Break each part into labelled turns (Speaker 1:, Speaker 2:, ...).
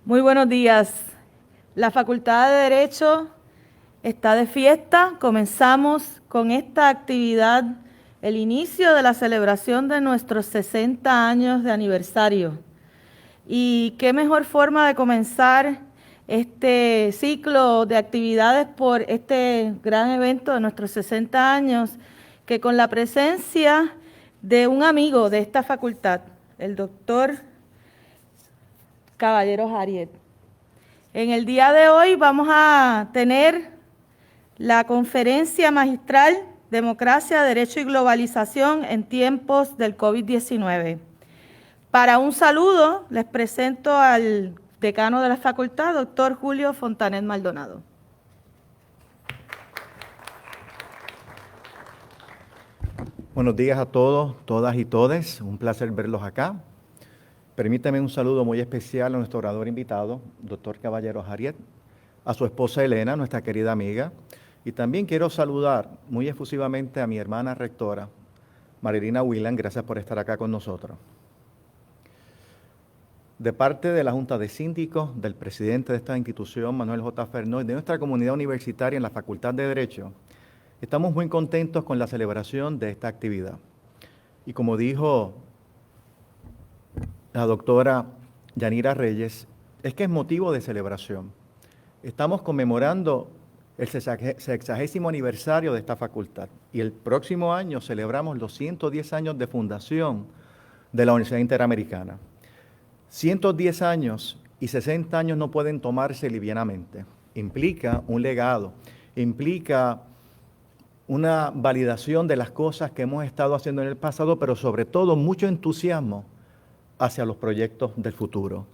Speaker 1: Muy buenos días. La Facultad de Derecho está de fiesta. Comenzamos con esta actividad, el inicio de la celebración de nuestros 60 años de aniversario. Y qué mejor forma de comenzar este ciclo de actividades por este gran evento de nuestros 60 años que con la presencia de un amigo de esta facultad, el doctor Caballero Jariet. En el día de hoy vamos a tener la conferencia magistral Democracia, Derecho y Globalización en tiempos del COVID-19. Para un saludo les presento al decano de la facultad, doctor Julio Fontanet Maldonado.
Speaker 2: Buenos días a todos, todas y todes. Un placer verlos acá. Permítame un saludo muy especial a nuestro orador invitado, doctor Caballero Jariet, a su esposa Elena, nuestra querida amiga, y también quiero saludar muy efusivamente a mi hermana rectora, Marilina Whelan. Gracias por estar acá con nosotros. De parte de la Junta de Síndicos, del presidente de esta institución, Manuel J. Fernández, de nuestra comunidad universitaria en la Facultad de Derecho, estamos muy contentos con la celebración de esta actividad. Y como dijo la doctora Yanira Reyes, es que es motivo de celebración. Estamos conmemorando el 60º aniversario de esta facultad y el próximo año celebramos los 110 años de fundación de la Universidad Interamericana. 110 años y 60 años no pueden tomarse livianamente. Implica un legado, implica una validación de las cosas que hemos estado haciendo en el pasado, pero sobre todo mucho entusiasmo hacia los proyectos del futuro.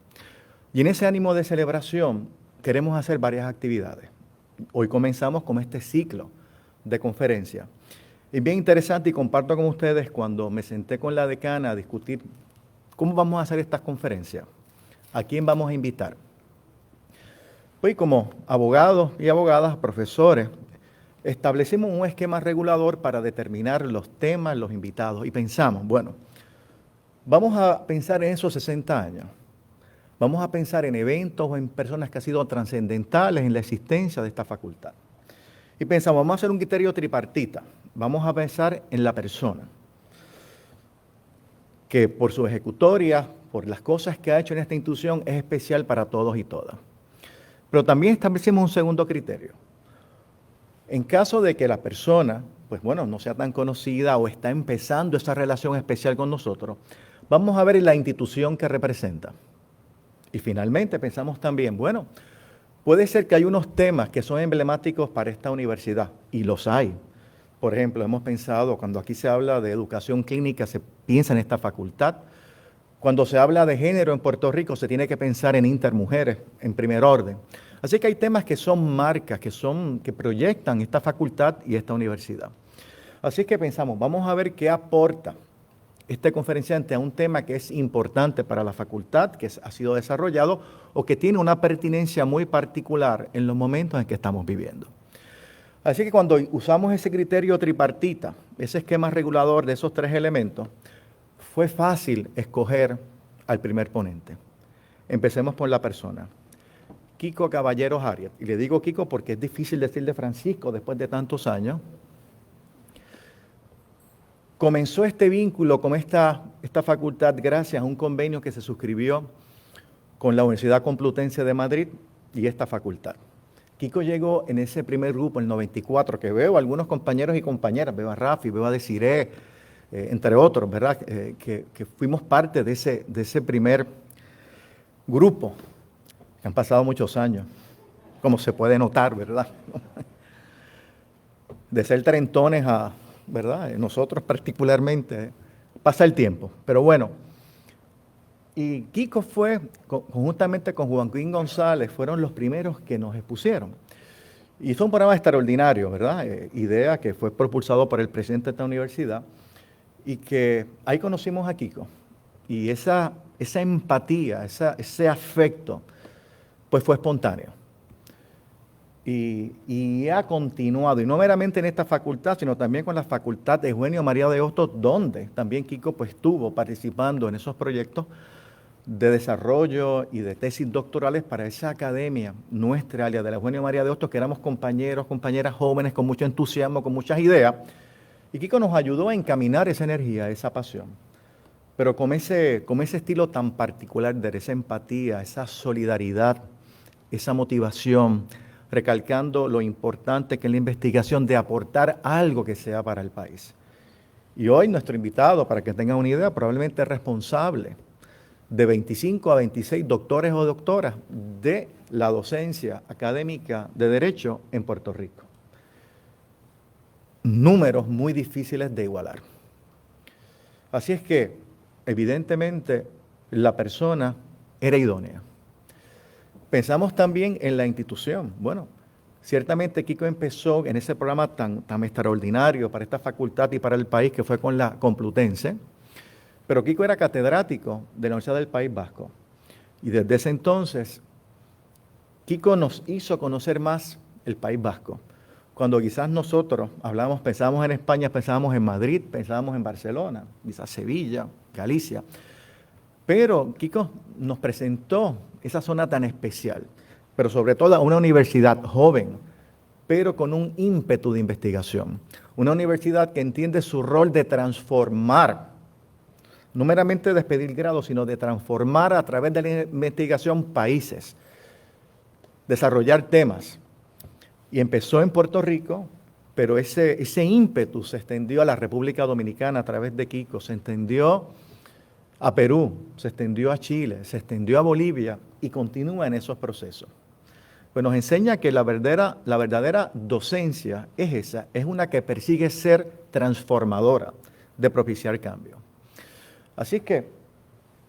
Speaker 2: Y en ese ánimo de celebración queremos hacer varias actividades. Hoy comenzamos con este ciclo de conferencias. Es bien interesante y comparto con ustedes cuando me senté con la decana a discutir cómo vamos a hacer estas conferencias, a quién vamos a invitar. Hoy como abogados y abogadas, profesores, establecimos un esquema regulador para determinar los temas, los invitados y pensamos, bueno, vamos a pensar en esos 60 años. Vamos a pensar en eventos o en personas que han sido trascendentales en la existencia de esta facultad. Y pensamos, vamos a hacer un criterio tripartita. Vamos a pensar en la persona, que por su ejecutoria, por las cosas que ha hecho en esta institución, es especial para todos y todas. Pero también establecimos un segundo criterio. En caso de que la persona, pues bueno, no sea tan conocida o está empezando esa relación especial con nosotros, vamos a ver la institución que representa. Y finalmente pensamos también, bueno, puede ser que hay unos temas que son emblemáticos para esta universidad, y los hay. Por ejemplo, hemos pensado, cuando aquí se habla de educación clínica, se piensa en esta facultad. Cuando se habla de género en Puerto Rico, se tiene que pensar en intermujeres, en primer orden. Así que hay temas que son marcas, que proyectan esta facultad y esta universidad. Así que pensamos, vamos a ver qué aporta este conferenciante a un tema que es importante para la facultad, que ha sido desarrollado o que tiene una pertinencia muy particular en los momentos en que estamos viviendo. Así que cuando usamos ese criterio tripartita, ese esquema regulador de esos tres elementos, fue fácil escoger al primer ponente. Empecemos por la persona. Kiko Caballero Jariet. Y le digo Kiko porque es difícil decirle Francisco después de tantos años. Comenzó este vínculo con esta facultad gracias a un convenio que se suscribió con la Universidad Complutense de Madrid y esta facultad. Kiko llegó en ese primer grupo, en el 94, que veo a algunos compañeros y compañeras, veo a Rafi, veo a Desiree, entre otros, ¿verdad? Que fuimos parte de ese primer grupo. Han pasado muchos años, como se puede notar, ¿verdad? De ser trentones a, ¿verdad? Nosotros particularmente, pasa el tiempo. Pero bueno, y Kiko fue, conjuntamente con Joaquín González, fueron los primeros que nos expusieron. Y fue un programa extraordinario, ¿verdad? Idea que fue propulsado por el presidente de esta universidad y que ahí conocimos a Kiko. Y esa empatía, ese afecto, pues fue espontáneo. Y ha continuado, y no meramente en esta facultad, sino también con la facultad de Eugenio María de Hostos, donde también Kiko pues estuvo participando en esos proyectos de desarrollo y de tesis doctorales para esa academia, nuestra área de la Eugenio María de Hostos, que éramos compañeros, compañeras jóvenes con mucho entusiasmo, con muchas ideas. Y Kiko nos ayudó a encaminar esa energía, esa pasión. Pero con ese estilo tan particular de esa empatía, esa solidaridad, esa motivación, recalcando lo importante que es la investigación de aportar algo que sea para el país. Y hoy nuestro invitado, para que tengan una idea, probablemente es responsable de 25 a 26 doctores o doctoras de la docencia académica de Derecho en Puerto Rico. Números muy difíciles de igualar. Así es que, evidentemente, la persona era idónea. Pensamos también en la institución. Bueno, ciertamente Kiko empezó en ese programa tan extraordinario para esta facultad y para el país, que fue con la Complutense, pero Kiko era catedrático de la Universidad del País Vasco. Y desde ese entonces, Kiko nos hizo conocer más el País Vasco. Cuando quizás nosotros pensábamos en España, pensábamos en Madrid, pensábamos en Barcelona, quizás Sevilla, Galicia. Pero Kiko nos presentó esa zona tan especial, pero sobre todo a una universidad joven, pero con un ímpetu de investigación. Una universidad que entiende su rol de transformar, no meramente de expedir grados, sino de transformar a través de la investigación países, desarrollar temas. Y empezó en Puerto Rico, pero ese ímpetu se extendió a la República Dominicana a través de Kiko, se extendió a Perú, se extendió a Chile, se extendió a Bolivia y continúa en esos procesos. Pues nos enseña que la verdadera docencia es esa, es una que persigue ser transformadora, de propiciar cambio. Así que,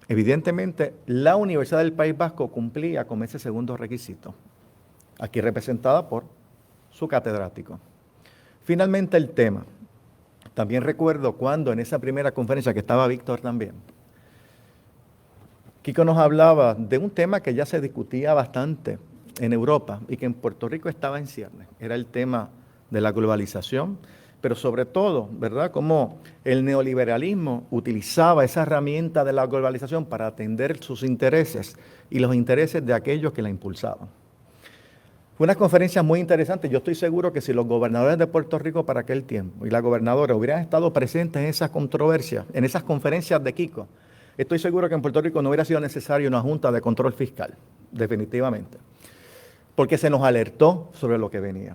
Speaker 2: evidentemente, la Universidad del País Vasco cumplía con ese segundo requisito, aquí representada por su catedrático. Finalmente el tema. También recuerdo cuando en esa primera conferencia, que estaba Víctor también, Kiko nos hablaba de un tema que ya se discutía bastante en Europa y que en Puerto Rico estaba en ciernes. Era el tema de la globalización, pero sobre todo, ¿verdad?, cómo el neoliberalismo utilizaba esa herramienta de la globalización para atender sus intereses y los intereses de aquellos que la impulsaban. Fue una conferencia muy interesante. Yo estoy seguro que si los gobernadores de Puerto Rico para aquel tiempo y la gobernadora hubieran estado presentes en esas controversias, en esas conferencias de Kiko, estoy seguro que en Puerto Rico no hubiera sido necesaria una junta de control fiscal, definitivamente, porque se nos alertó sobre lo que venía.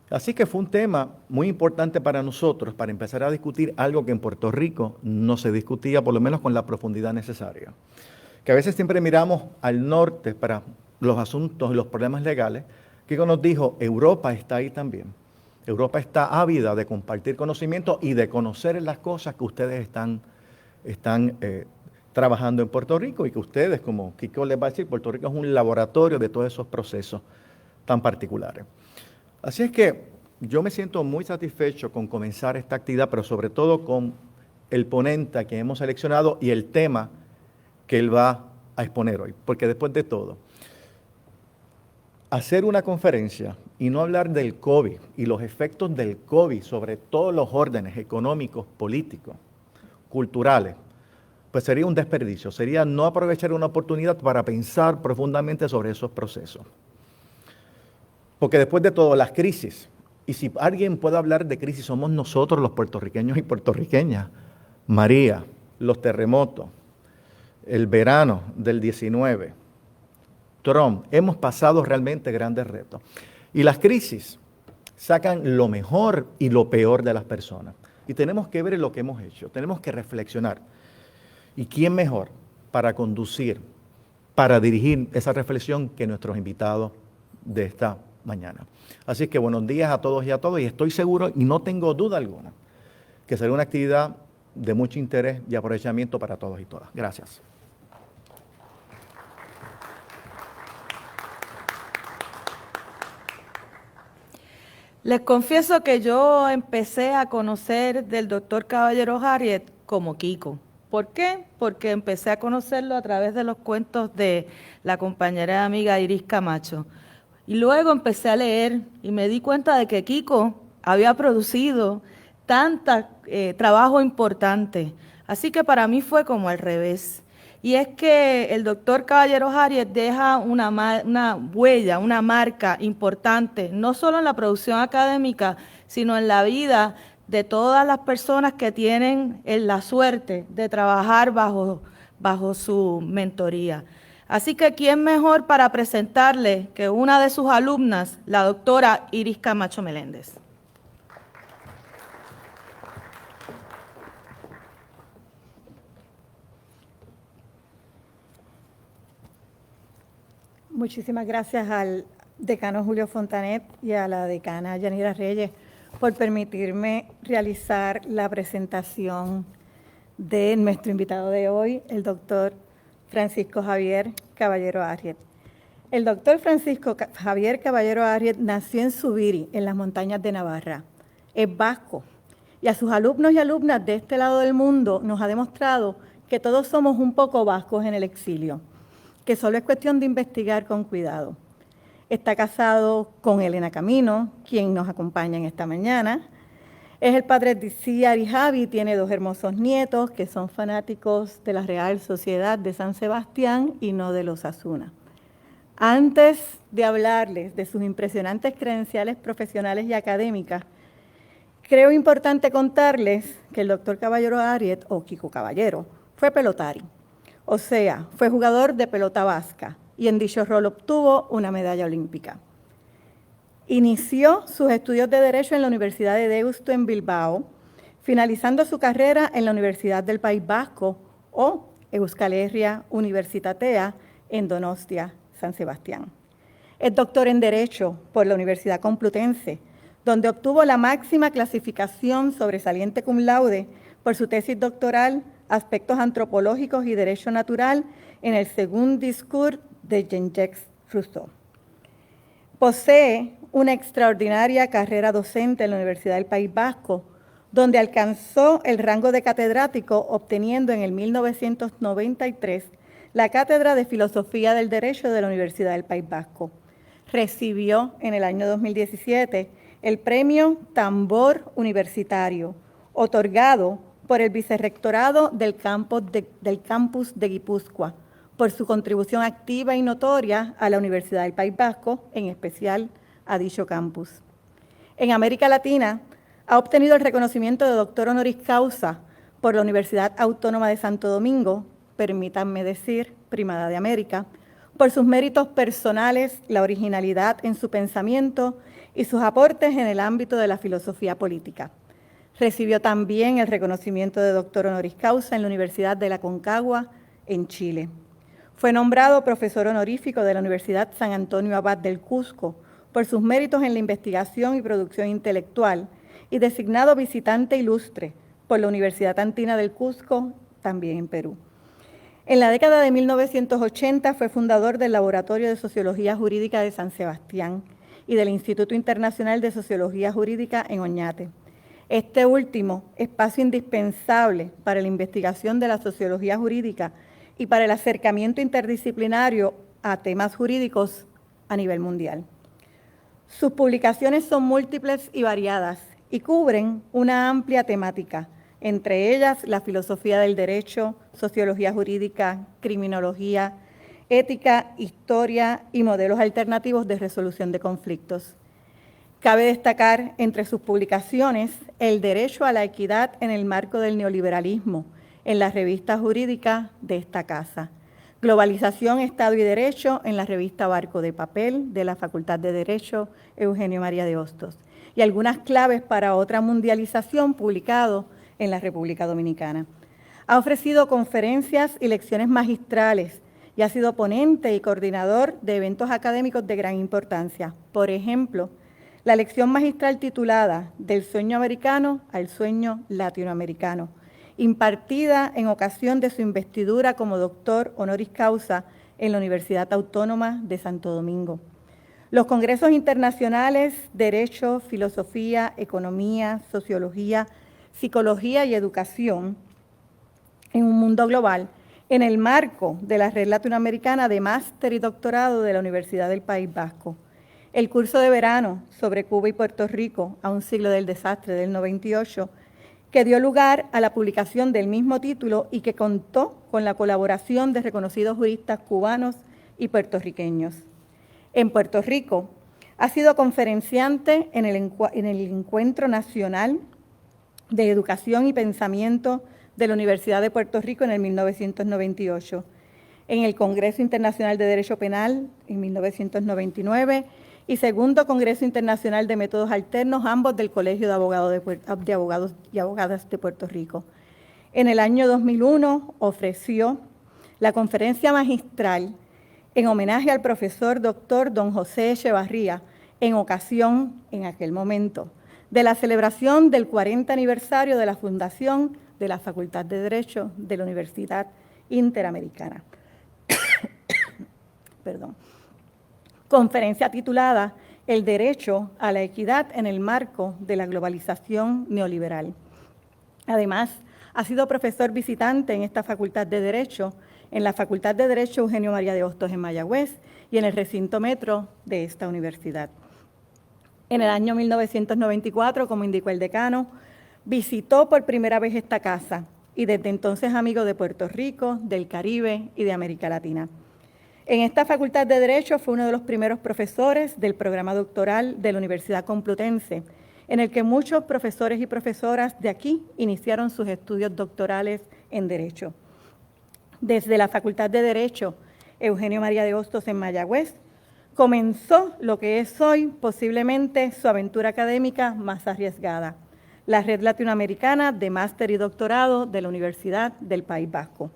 Speaker 2: Así que fue un tema muy importante para nosotros, para empezar a discutir algo que en Puerto Rico no se discutía, por lo menos con la profundidad necesaria. Que a veces siempre miramos al norte para los asuntos y los problemas legales. Kiko nos dijo, Europa está ahí también. Europa está ávida de compartir conocimiento y de conocer las cosas que ustedes están trabajando en Puerto Rico y que ustedes, como Kiko les va a decir, Puerto Rico es un laboratorio de todos esos procesos tan particulares. Así es que yo me siento muy satisfecho con comenzar esta actividad, pero sobre todo con el ponente que hemos seleccionado y el tema que él va a exponer hoy. Porque después de todo, hacer una conferencia y no hablar del COVID y los efectos del COVID sobre todos los órdenes económicos, políticos, culturales, pues sería un desperdicio, sería no aprovechar una oportunidad para pensar profundamente sobre esos procesos. Porque después de todo, las crisis, y si alguien puede hablar de crisis, somos nosotros los puertorriqueños y puertorriqueñas. María, los terremotos, el verano del 19, Trump, hemos pasado realmente grandes retos. Y las crisis sacan lo mejor y lo peor de las personas. Y tenemos que ver lo que hemos hecho, tenemos que reflexionar. ¿Y quién mejor para conducir, para dirigir esa reflexión que nuestros invitados de esta mañana? Así que buenos días a todos y a todas, y estoy seguro y no tengo duda alguna que será una actividad de mucho interés y aprovechamiento para todos y todas. Gracias.
Speaker 1: Les confieso que yo empecé a conocer del doctor Caballero Harriet como Kiko. ¿Por qué? Porque empecé a conocerlo a través de los cuentos de la compañera y amiga Iris Camacho. Y luego empecé a leer y me di cuenta de que Kiko había producido tanto trabajo importante. Así que para mí fue como al revés. y es que el doctor Caballero Arias deja una huella, una marca importante, no solo en la producción académica, sino en la vida de todas las personas que tienen la suerte de trabajar bajo su mentoría. Así que, ¿quién mejor para presentarle que una de sus alumnas, la doctora Iris Camacho Meléndez?
Speaker 3: Muchísimas gracias al decano Julio Fontanet y a la decana Yanira Reyes por permitirme realizar la presentación de nuestro invitado de hoy, el doctor Francisco Javier Caballero Arias. El doctor Francisco Javier Caballero Arias nació en Zubiri, en las montañas de Navarra. Es vasco y a sus alumnos y alumnas de este lado del mundo nos ha demostrado que todos somos un poco vascos en el exilio, que solo es cuestión de investigar con cuidado. Está casado con Elena Camino, quien nos acompaña en esta mañana. Es el padre de Ciar y Javi, tiene 2 hermosos nietos que son fanáticos de la Real Sociedad de San Sebastián y no de los Osasuna. Antes de hablarles de sus impresionantes credenciales profesionales y académicas, creo importante contarles que el doctor Caballero Arias, o Kiko Caballero, fue pelotari. O sea, fue jugador de pelota vasca y en dicho rol obtuvo una medalla olímpica. Inició sus estudios de Derecho en la Universidad de Deusto en Bilbao, finalizando su carrera en la Universidad del País Vasco o Euskal Herria Universitatea en Donostia, San Sebastián. Es doctor en Derecho por la Universidad Complutense, donde obtuvo la máxima clasificación sobresaliente cum laude por su tesis doctoral Aspectos antropológicos y derecho natural en el Second Discours de Jean-Jacques Rousseau. Posee una extraordinaria carrera docente en la Universidad del País Vasco, donde alcanzó el rango de catedrático, obteniendo en el 1993 la Cátedra de Filosofía del Derecho de la Universidad del País Vasco. Recibió en el año 2017 el premio Tambor Universitario, otorgado por el Vicerrectorado del campus de Guipúzcoa, por su contribución activa y notoria a la Universidad del País Vasco, en especial a dicho campus. En América Latina, ha obtenido el reconocimiento de doctor honoris causa por la Universidad Autónoma de Santo Domingo, permítanme decir, Primada de América, por sus méritos personales, la originalidad en su pensamiento y sus aportes en el ámbito de la filosofía política. Recibió también el reconocimiento de doctor honoris causa en la Universidad de la Aconcagua, en Chile. Fue nombrado profesor honorífico de la Universidad San Antonio Abad del Cusco por sus méritos en la investigación y producción intelectual y designado visitante ilustre por la Universidad Andina del Cusco, también en Perú. En la década de 1980 fue fundador del Laboratorio de Sociología Jurídica de San Sebastián y del Instituto Internacional de Sociología Jurídica en Oñate. Este último, espacio indispensable para la investigación de la sociología jurídica y para el acercamiento interdisciplinario a temas jurídicos a nivel mundial. Sus publicaciones son múltiples y variadas y cubren una amplia temática, entre ellas la filosofía del derecho, sociología jurídica, criminología, ética, historia y modelos alternativos de resolución de conflictos. Cabe destacar entre sus publicaciones el derecho a la equidad en el marco del neoliberalismo, en la revista jurídica de esta casa. Globalización, Estado y Derecho en la revista Barco de Papel de la Facultad de Derecho Eugenio María de Hostos. Y algunas claves para otra mundialización publicado en la República Dominicana. Ha ofrecido conferencias y lecciones magistrales y ha sido ponente y coordinador de eventos académicos de gran importancia. Por ejemplo, la lección magistral titulada Del sueño americano al sueño latinoamericano, impartida en ocasión de su investidura como doctor honoris causa en la Universidad Autónoma de Santo Domingo. Los congresos internacionales, Derecho, Filosofía, Economía, Sociología, Psicología y Educación en un mundo global, en el marco de la Red Latinoamericana de Máster y Doctorado de la Universidad del País Vasco. El curso de verano sobre Cuba y Puerto Rico a un siglo del desastre del 98 que dio lugar a la publicación del mismo título y que contó con la colaboración de reconocidos juristas cubanos y puertorriqueños. En Puerto Rico, ha sido conferenciante en el Encuentro Nacional de Educación y Pensamiento de la Universidad de Puerto Rico en el 1998, en el Congreso Internacional de Derecho Penal en 1999 y Segundo Congreso Internacional de Métodos Alternos, ambos del Colegio de Abogados y Abogadas de Puerto Rico. En el año 2001 ofreció la conferencia magistral en homenaje al profesor doctor don José Echevarría, en ocasión, en aquel momento, de la celebración del 40 aniversario de la fundación de la Facultad de Derecho de la Universidad Interamericana. Perdón. Conferencia titulada El derecho a la equidad en el marco de la globalización neoliberal. Además, ha sido profesor visitante en esta Facultad de Derecho, en la Facultad de Derecho Eugenio María de Hostos en Mayagüez y en el recinto metro de esta universidad. En el año 1994, como indicó el decano, visitó por primera vez esta casa y desde entonces amigo de Puerto Rico, del Caribe y de América Latina. En esta Facultad de Derecho fue uno de los primeros profesores del programa doctoral de la Universidad Complutense, en el que muchos profesores y profesoras de aquí iniciaron sus estudios doctorales en Derecho. Desde la Facultad de Derecho Eugenio María de Hostos en Mayagüez, comenzó lo que es hoy posiblemente su aventura académica más arriesgada, la Red Latinoamericana de Máster y Doctorado de la Universidad del País Vasco.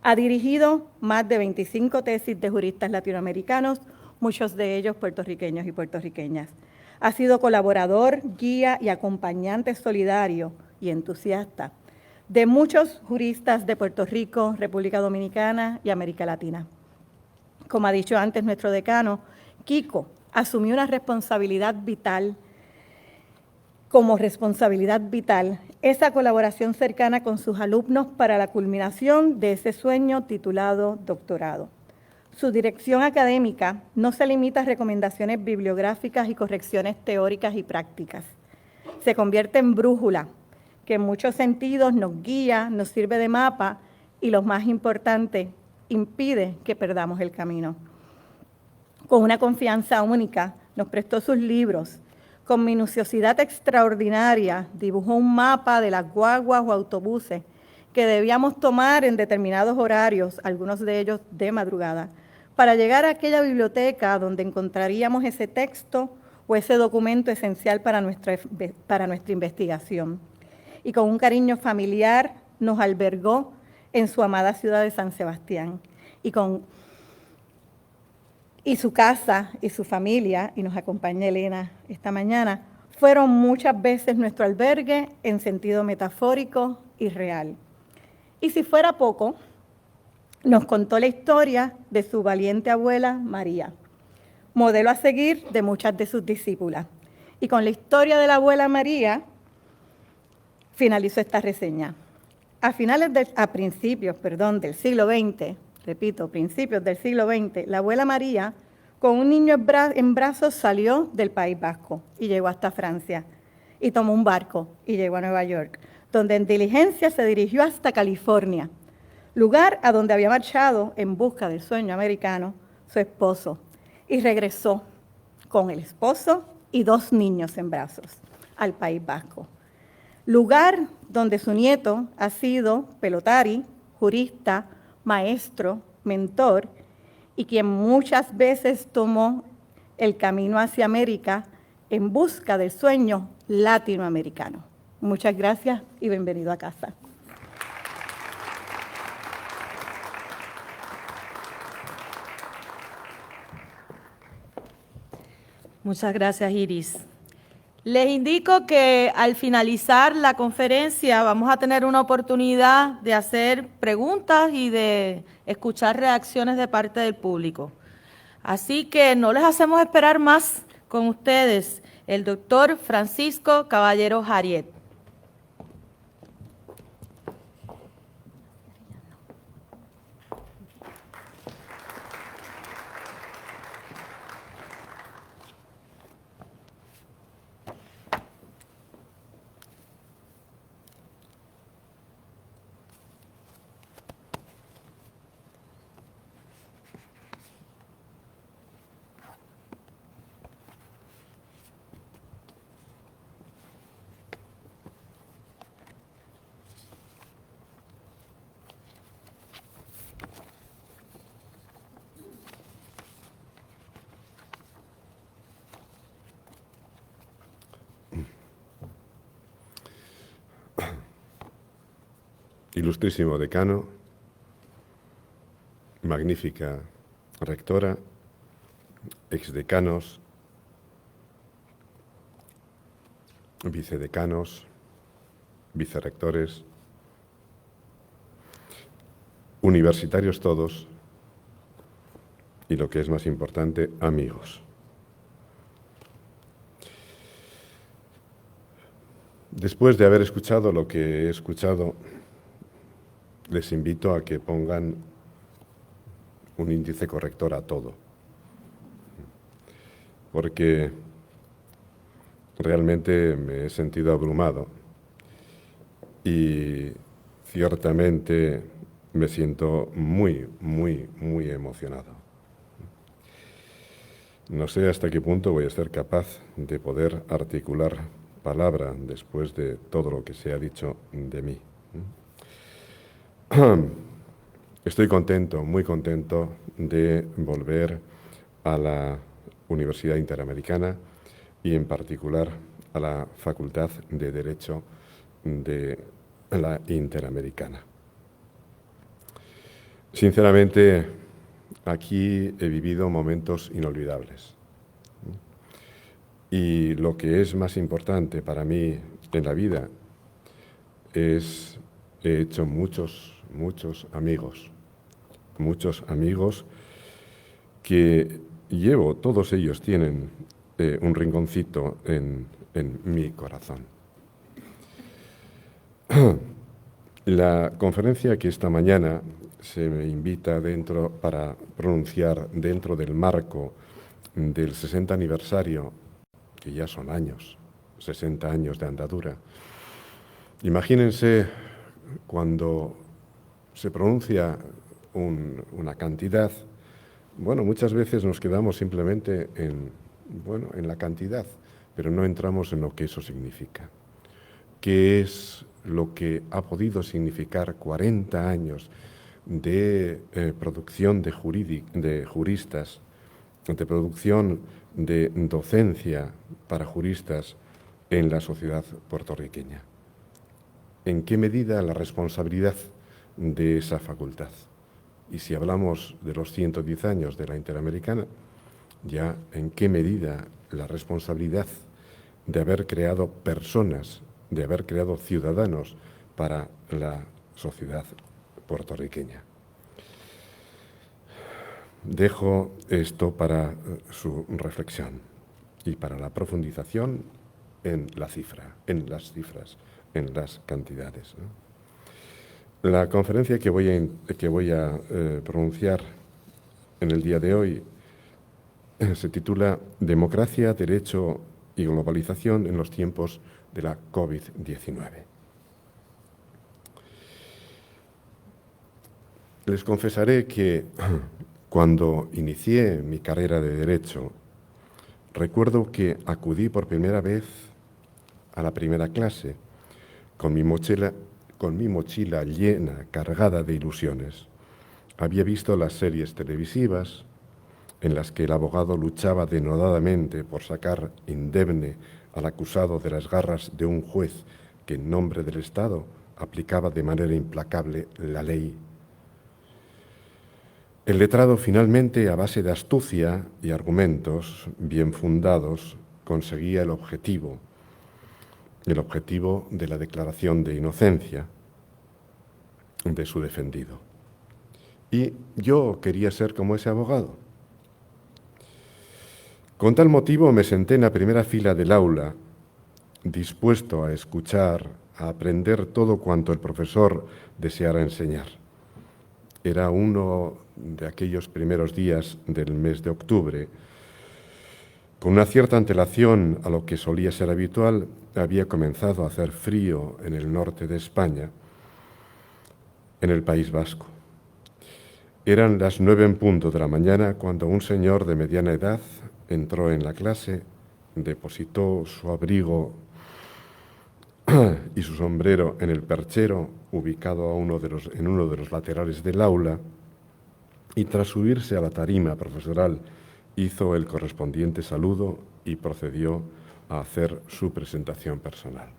Speaker 3: Ha dirigido más de 25 tesis de juristas latinoamericanos, muchos de ellos puertorriqueños y puertorriqueñas. Ha sido colaborador, guía y acompañante solidario y entusiasta de muchos juristas de Puerto Rico, República Dominicana y América Latina. Como ha dicho antes nuestro decano, Kiko asumió una responsabilidad vital, esa colaboración cercana con sus alumnos para la culminación de ese sueño titulado doctorado. Su dirección académica no se limita a recomendaciones bibliográficas y correcciones teóricas y prácticas. Se convierte en brújula, que en muchos sentidos nos guía, nos sirve de mapa y, lo más importante, impide que perdamos el camino. Con una confianza única, nos prestó sus libros. Con minuciosidad extraordinaria, dibujó un mapa de las guaguas o autobuses que debíamos tomar en determinados horarios, algunos de ellos de madrugada, para llegar a aquella biblioteca donde encontraríamos ese texto o ese documento esencial para nuestra investigación. Y con un cariño familiar nos albergó en su amada ciudad de San Sebastián. Y su casa y su familia, y nos acompaña Elena esta mañana, fueron muchas veces nuestro albergue en sentido metafórico y real. Y si fuera poco, nos contó la historia de su valiente abuela María, modelo a seguir de muchas de sus discípulas. Y con la historia de la abuela María finalizó esta reseña. A principios del siglo XX, principios del siglo XX, la abuela María, con un niño en brazos, salió del País Vasco y llegó hasta Francia. Y tomó un barco y llegó a Nueva York, donde en diligencia se dirigió hasta California, lugar a donde había marchado en busca del sueño americano su esposo. Y regresó con el esposo y 2 niños en brazos al País Vasco. Lugar donde su nieto ha sido pelotari, jurista, maestro, mentor, y quien muchas veces tomó el camino hacia América en busca del sueño latinoamericano. Muchas gracias y bienvenido a casa.
Speaker 1: Muchas gracias, Iris. Les indico que al finalizar la conferencia vamos a tener una oportunidad de hacer preguntas y de escuchar reacciones de parte del público. Así que no les hacemos esperar más con ustedes, el doctor Francisco Caballero Jariet.
Speaker 4: ilustrísimo decano, magnífica rectora, exdecanos, vicedecanos, vicerrectores, universitarios todos y, lo que es más importante, amigos. Después de haber escuchado lo que he escuchado, les invito a que pongan un índice corrector a todo, porque realmente me he sentido abrumado y ciertamente me siento muy emocionado. No sé hasta qué punto voy a ser capaz de poder articular palabra después de todo lo que se ha dicho de mí. Estoy contento, muy contento de volver a la Universidad Interamericana y en particular a la Facultad de Derecho de la Interamericana. Sinceramente, aquí he vivido momentos inolvidables. Y lo que es más importante para mí en la vida es, he hecho muchos amigos que llevo, todos ellos tienen un rinconcito en mi corazón. La conferencia que esta mañana se me invita para pronunciar dentro del marco del 60 aniversario, que ya son años, 60 años de andadura. Imagínense cuando se pronuncia una cantidad, bueno, muchas veces nos quedamos simplemente en la cantidad, pero no entramos en lo que eso significa. ¿Qué es lo que ha podido significar 40 años de producción de juristas, de producción de docencia para juristas en la sociedad puertorriqueña? ¿En qué medida la responsabilidad de esa facultad? Y si hablamos de los 110 años de la Interamericana, ya en qué medida la responsabilidad de haber creado personas, de haber creado ciudadanos para la sociedad puertorriqueña. Dejo esto para su reflexión y para la profundización en las cifras, en las cantidades, ¿no? La conferencia que voy a pronunciar en el día de hoy se titula Democracia, Derecho y Globalización en los tiempos de la COVID-19. Les confesaré que cuando inicié mi carrera de Derecho, recuerdo que acudí por primera vez a la primera clase con mi mochila llena, cargada de ilusiones. Había visto las series televisivas en las que el abogado luchaba denodadamente por sacar indemne al acusado de las garras de un juez que en nombre del Estado aplicaba de manera implacable la ley. El letrado finalmente, a base de astucia y argumentos bien fundados, conseguía el objetivo de la declaración de inocencia de su defendido. Y yo quería ser como ese abogado. Con tal motivo me senté en la primera fila del aula, dispuesto a escuchar, a aprender todo cuanto el profesor deseara enseñar. Era uno de aquellos primeros días del mes de octubre. Con una cierta antelación a lo que solía ser habitual, había comenzado a hacer frío en el norte de España, en el País Vasco. Eran las 9 en punto de la mañana cuando un señor de mediana edad entró en la clase, depositó su abrigo y su sombrero en el perchero ubicado en uno de los laterales del aula, y tras subirse a la tarima profesoral hizo el correspondiente saludo y procedió a hacer su presentación personal.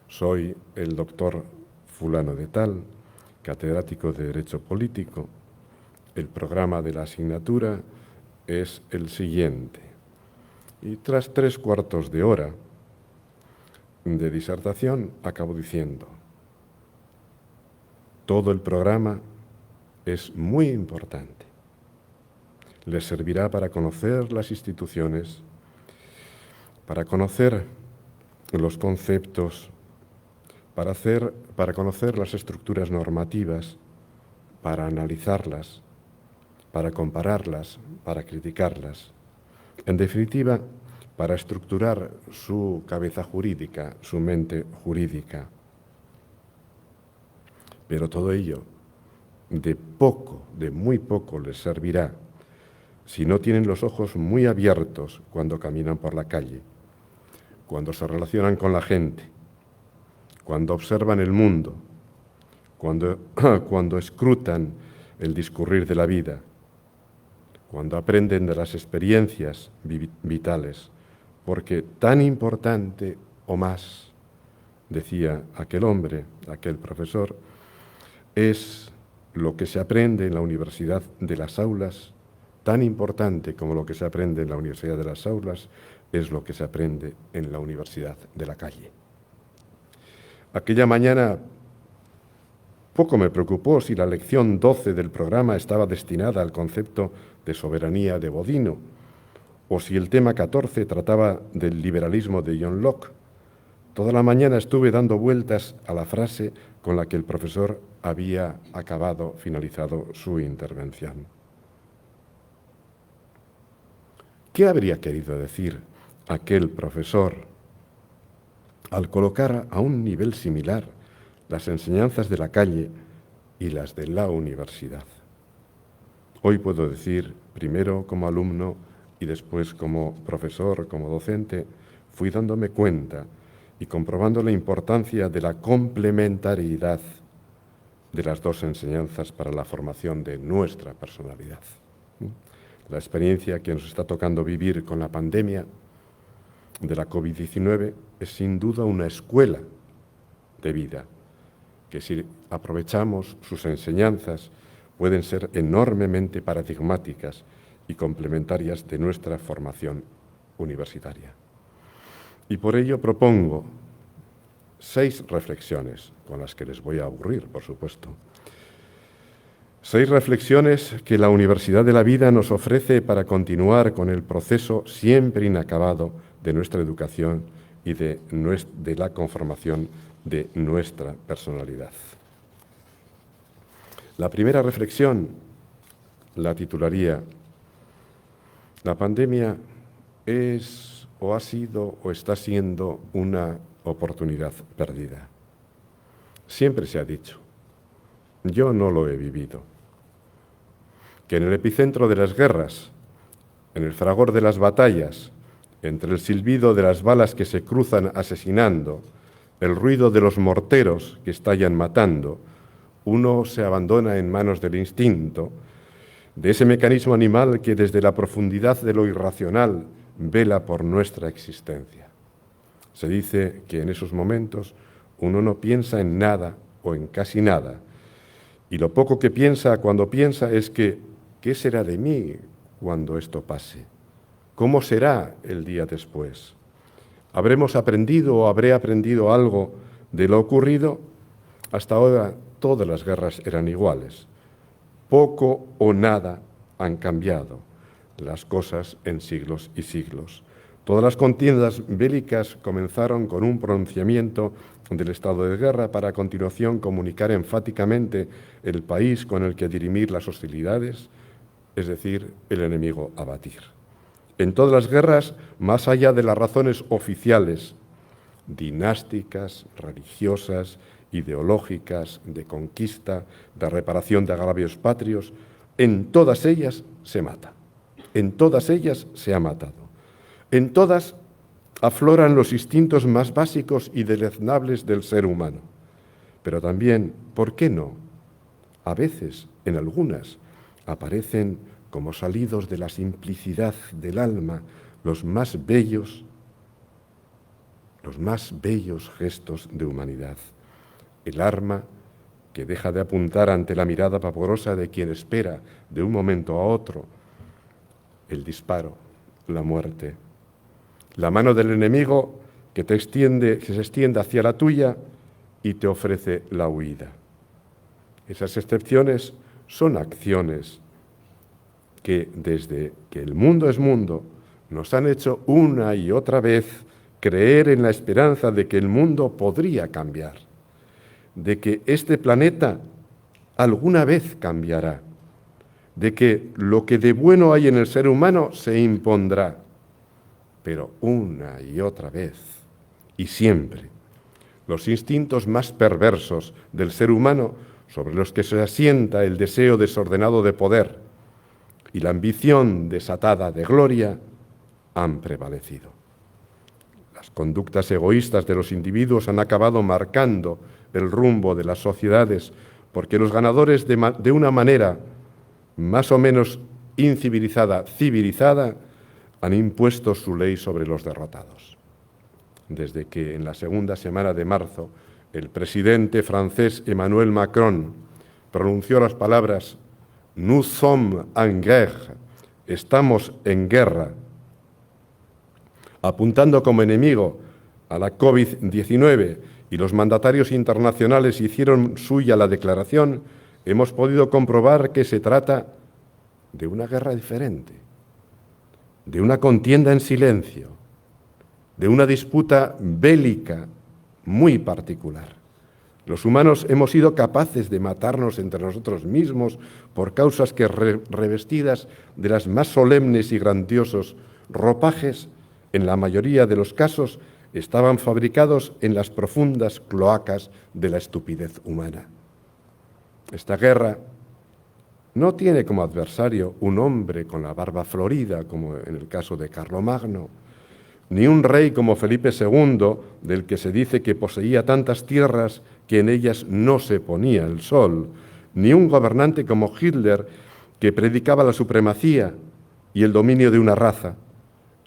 Speaker 4: Soy el doctor fulano de tal, catedrático de Derecho Político. El programa de la asignatura es el siguiente. Y tras 3/4 de hora de disertación, acabo diciendo: todo el programa es muy importante. Les servirá para conocer las instituciones, para conocer los conceptos, para conocer las estructuras normativas, para analizarlas, para compararlas, para criticarlas. En definitiva, para estructurar su cabeza jurídica, su mente jurídica. Pero todo ello de muy poco les servirá si no tienen los ojos muy abiertos cuando caminan por la calle, cuando se relacionan con la gente, cuando observan el mundo, cuando escrutan el discurrir de la vida, cuando aprenden de las experiencias vitales, porque tan importante o más, decía aquel hombre, aquel profesor, es lo que se aprende en la universidad de las aulas, tan importante como lo que se aprende en la universidad de las aulas es lo que se aprende en la universidad de la calle. Aquella mañana poco me preocupó si la lección 12 del programa estaba destinada al concepto de soberanía de Bodino, o si el tema 14 trataba del liberalismo de John Locke. Toda la mañana estuve dando vueltas a la frase con la que el profesor había finalizado su intervención. ¿Qué habría querido decir aquel profesor al colocar a un nivel similar las enseñanzas de la calle y las de la universidad? Hoy puedo decir, primero como alumno y después como profesor, como docente, fui dándome cuenta y comprobando la importancia de la complementariedad de las dos enseñanzas para la formación de nuestra personalidad. La experiencia que nos está tocando vivir con la pandemia de la COVID-19 es sin duda una escuela de vida, que si aprovechamos sus enseñanzas pueden ser enormemente paradigmáticas y complementarias de nuestra formación universitaria. Y por ello propongo 6 reflexiones, con las que les voy a aburrir, por supuesto. 6 reflexiones que la Universidad de la Vida nos ofrece para continuar con el proceso siempre inacabado de nuestra educación y de la conformación de nuestra personalidad. La primera reflexión la titularía: la pandemia es o ha sido o está siendo una oportunidad perdida. Siempre se ha dicho, yo no lo he vivido, que en el epicentro de las guerras, en el fragor de las batallas, entre el silbido de las balas que se cruzan asesinando, el ruido de los morteros que estallan matando, uno se abandona en manos del instinto, de ese mecanismo animal que desde la profundidad de lo irracional vela por nuestra existencia. Se dice que en esos momentos uno no piensa en nada o en casi nada, y lo poco que piensa cuando piensa es que ¿qué será de mí cuando esto pase? ¿Cómo será el día después? ¿Habremos aprendido o habré aprendido algo de lo ocurrido? Hasta ahora todas las guerras eran iguales. Poco o nada han cambiado las cosas en siglos y siglos. Todas las contiendas bélicas comenzaron con un pronunciamiento del estado de guerra para a continuación comunicar enfáticamente el país con el que dirimir las hostilidades, es decir, el enemigo a batir. En todas las guerras, más allá de las razones oficiales, dinásticas, religiosas, ideológicas, de conquista, de reparación de agravios patrios, en todas ellas se mata. En todas ellas se ha matado. En todas afloran los instintos más básicos y deleznables del ser humano. Pero también, ¿por qué no? A veces, en algunas, aparecen como salidos de la simplicidad del alma los más bellos gestos de humanidad. el arma que deja de apuntar ante la mirada pavorosa de quien espera de un momento a otro el disparo, la muerte. La mano del enemigo que se extiende hacia la tuya y te ofrece la huida. Esas excepciones son acciones que desde que el mundo es mundo nos han hecho una y otra vez creer en la esperanza de que el mundo podría cambiar, de que este planeta alguna vez cambiará, de que lo que de bueno hay en el ser humano se impondrá, pero una y otra vez y siempre los instintos más perversos del ser humano, sobre los que se asienta el deseo desordenado de poder y la ambición desatada de gloria, han prevalecido. Las conductas egoístas de los individuos han acabado marcando el rumbo de las sociedades, porque los ganadores de una manera más o menos incivilizada, civilizada, han impuesto su ley sobre los derrotados. Desde que en la segunda semana de marzo el presidente francés Emmanuel Macron pronunció las palabras «Nous sommes en guerre», estamos en guerra, apuntando como enemigo a la COVID-19, y los mandatarios internacionales hicieron suya la declaración, hemos podido comprobar que se trata de una guerra diferente, de una contienda en silencio, de una disputa bélica muy particular. Los humanos hemos sido capaces de matarnos entre nosotros mismos por causas que revestidas de las más solemnes y grandiosos ropajes, en la mayoría de los casos, estaban fabricados en las profundas cloacas de la estupidez humana. Esta guerra no tiene como adversario un hombre con la barba florida, como en el caso de Carlomagno, ni un rey como Felipe II, del que se dice que poseía tantas tierras que en ellas no se ponía el sol, ni un gobernante como Hitler, que predicaba la supremacía y el dominio de una raza,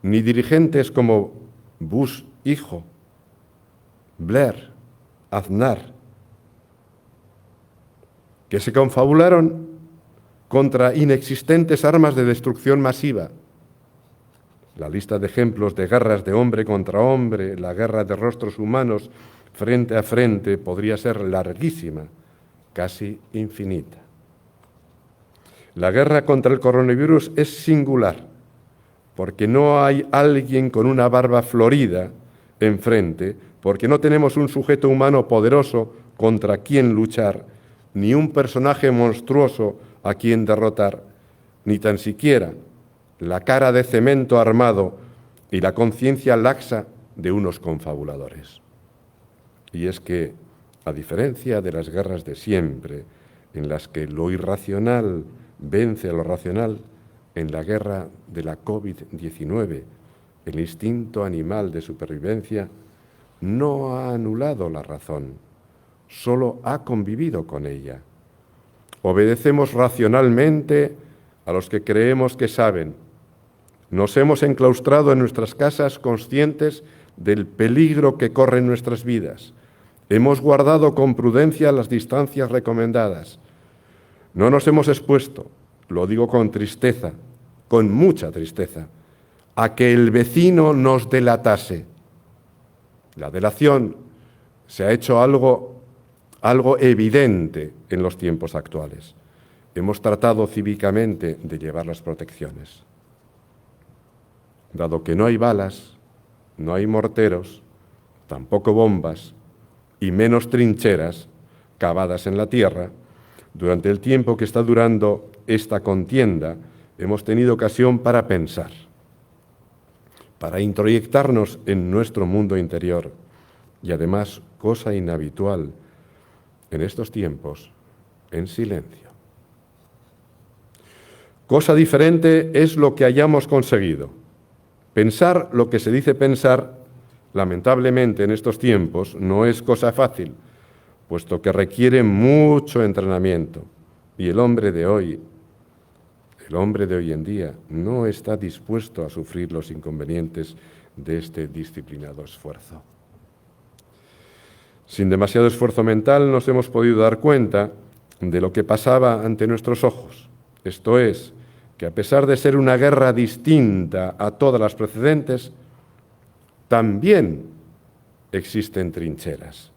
Speaker 4: ni dirigentes como Bush hijo, Blair, Aznar, que se confabularon contra inexistentes armas de destrucción masiva. La lista de ejemplos de guerras de hombre contra hombre, la guerra de rostros humanos frente a frente, podría ser larguísima, casi infinita. La guerra contra el coronavirus es singular, porque no hay alguien con una barba florida enfrente, porque no tenemos un sujeto humano poderoso contra quien luchar, ni un personaje monstruoso a quien derrotar, ni tan siquiera la cara de cemento armado y la conciencia laxa de unos confabuladores. Y es que, a diferencia de las guerras de siempre, en las que lo irracional vence a lo racional, en la guerra de la COVID-19, el instinto animal de supervivencia no ha anulado la razón, solo ha convivido con ella. Obedecemos racionalmente a los que creemos que saben. Nos hemos enclaustrado en nuestras casas conscientes del peligro que corren nuestras vidas. Hemos guardado con prudencia las distancias recomendadas. No nos hemos expuesto, lo digo con tristeza, con mucha tristeza, a que el vecino nos delatase. La delación se ha hecho algo evidente en los tiempos actuales. Hemos tratado cívicamente de llevar las protecciones. Dado que no hay balas, no hay morteros, tampoco bombas y menos trincheras cavadas en la tierra, durante el tiempo que está durando esta contienda, hemos tenido ocasión para pensar, para introyectarnos en nuestro mundo interior y además, cosa inhabitual en estos tiempos, en silencio. Cosa diferente es lo que hayamos conseguido. Pensar lo que se dice pensar, lamentablemente en estos tiempos, no es cosa fácil, puesto que requiere mucho entrenamiento. Y el hombre de hoy en día, no está dispuesto a sufrir los inconvenientes de este disciplinado esfuerzo. Sin demasiado esfuerzo mental nos hemos podido dar cuenta de lo que pasaba ante nuestros ojos. Esto es, que a pesar de ser una guerra distinta a todas las precedentes, también existen trincheras.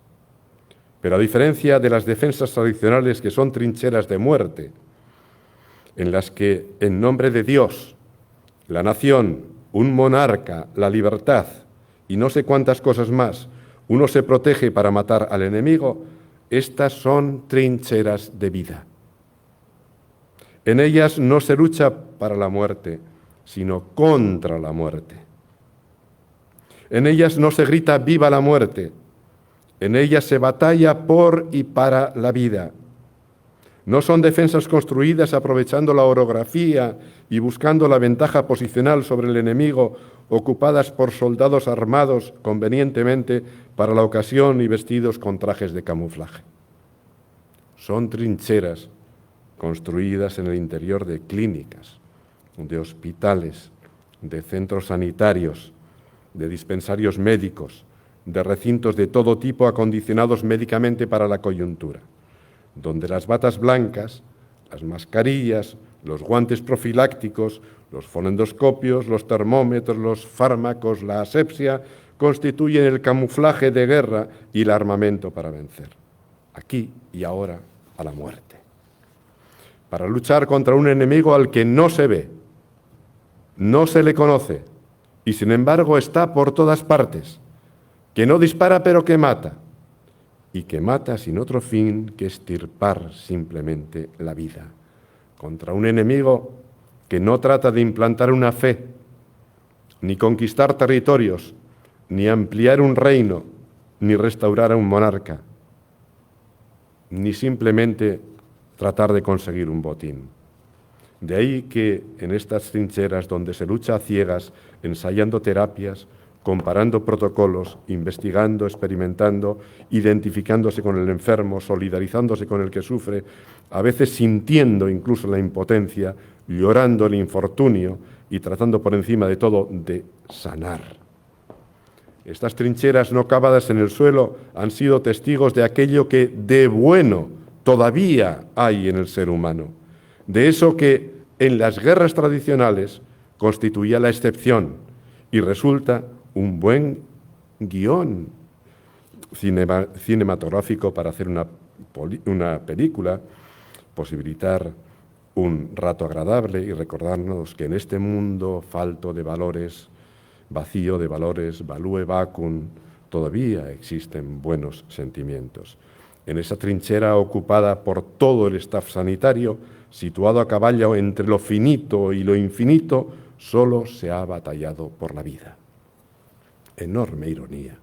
Speaker 4: Pero a diferencia de las defensas tradicionales, que son trincheras de muerte, en las que en nombre de Dios, la nación, un monarca, la libertad y no sé cuántas cosas más, uno se protege para matar al enemigo, estas son trincheras de vida. En ellas no se lucha para la muerte, sino contra la muerte. En ellas no se grita ¡viva la muerte! En ellas se batalla por y para la vida. No son defensas construidas aprovechando la orografía y buscando la ventaja posicional sobre el enemigo, ocupadas por soldados armados convenientemente para la ocasión y vestidos con trajes de camuflaje. Son trincheras construidas en el interior de clínicas, de hospitales, de centros sanitarios, de dispensarios médicos, de recintos de todo tipo acondicionados médicamente para la coyuntura, donde las batas blancas, las mascarillas, los guantes profilácticos, los fonendoscopios, los termómetros, los fármacos, la asepsia, constituyen el camuflaje de guerra y el armamento para vencer, aquí y ahora, a la muerte. Para luchar contra un enemigo al que no se ve, no se le conoce, y sin embargo está por todas partes, que no dispara pero que mata, y que mata sin otro fin que extirpar simplemente la vida, contra un enemigo que no trata de implantar una fe, ni conquistar territorios, ni ampliar un reino, ni restaurar a un monarca, ni simplemente tratar de conseguir un botín. De ahí que en estas trincheras donde se lucha a ciegas, ensayando terapias, comparando protocolos, investigando, experimentando, identificándose con el enfermo, solidarizándose con el que sufre, a veces sintiendo incluso la impotencia, llorando el infortunio y tratando por encima de todo de sanar. Estas trincheras no cavadas en el suelo han sido testigos de aquello que de bueno todavía hay en el ser humano, de eso que en las guerras tradicionales constituía la excepción y resulta un buen guión cinematográfico para hacer una película, posibilitar un rato agradable y recordarnos que en este mundo falto de valores, vacío de valores, value vacum, todavía existen buenos sentimientos. En esa trinchera ocupada por todo el staff sanitario, situado a caballo entre lo finito y lo infinito, solo se ha batallado por la vida. Enorme ironía,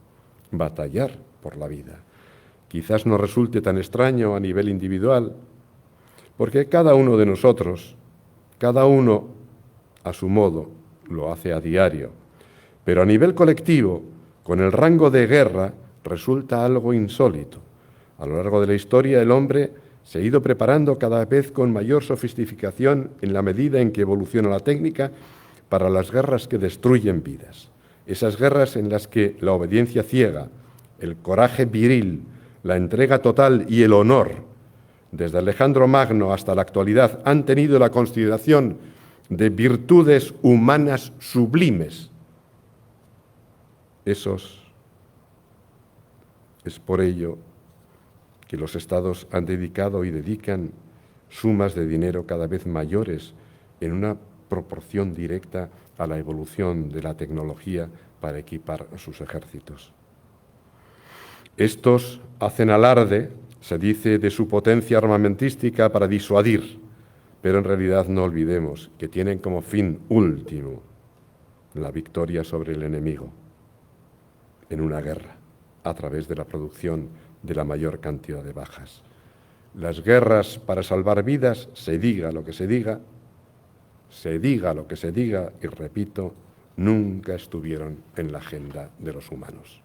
Speaker 4: batallar por la vida. Quizás no resulte tan extraño a nivel individual, porque cada uno de nosotros, cada uno a su modo, lo hace a diario. Pero a nivel colectivo, con el rango de guerra, resulta algo insólito. A lo largo de la historia, el hombre se ha ido preparando cada vez con mayor sofisticación en la medida en que evoluciona la técnica para las guerras que destruyen vidas. Esas guerras en las que la obediencia ciega, el coraje viril, la entrega total y el honor, desde Alejandro Magno hasta la actualidad, han tenido la consideración de virtudes humanas sublimes. Es por ello que los estados han dedicado y dedican sumas de dinero cada vez mayores en una proporción directa a la evolución de la tecnología para equipar a sus ejércitos. Estos hacen alarde, se dice, de su potencia armamentística para disuadir, pero en realidad no olvidemos que tienen como fin último la victoria sobre el enemigo en una guerra, a través de la producción de la mayor cantidad de bajas. Las guerras para salvar vidas, se diga lo que se diga, y repito, nunca estuvieron en la agenda de los humanos.